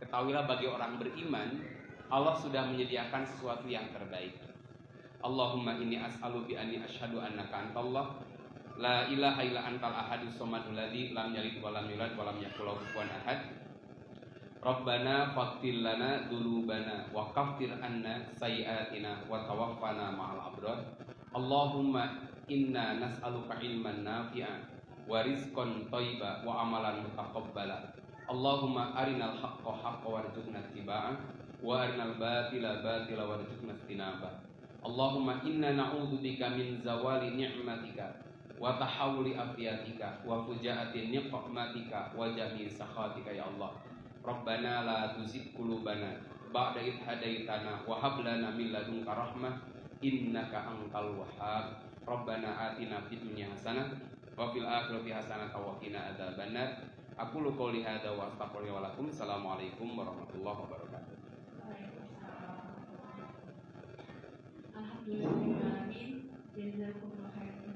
ketahuilah bagi orang beriman, Allah sudah menyediakan sesuatu yang terbaik. Allahumma inni as'alu bi anni asyhadu annaka antallah la ilaha illa antal ahadus samadul ladzi lam yalid wa lam yulad wa lam yakul lahu kufuwan ahad. Rabbana faghfir lana dzunubana wa kaffir anna sayyi'atina wa tawaffana ma'al abrar. Allahumma inna nas'aluka ilman nafi'an wa rizqan thayyiban wa amalan mutaqabbala. Allahumma arinal haqqa haqqan warzuqna ittiba'ah wa arinal batila batila warzuqna ijtinabah. Allahumma inna na'udzubika min zawali ni'matika wa tahawuli afiyatika wa fujaati niqmatika wa jami sakhatika ya Allah. Rabbana la tuzigh qulubana ba'da idh hadaitana wa hab lana min ladunka rahmah innaka antal wahhab. Rabbana atina fid dunya hasanah wa fil akhirati hasanah wa qina adzabannar. Aqulu qouli hadza wa astaghfirullaha wa lakum. Assalamualaikum warahmatullahi wabarakatuh. Alhamdulillah. Jazakumullah khairan.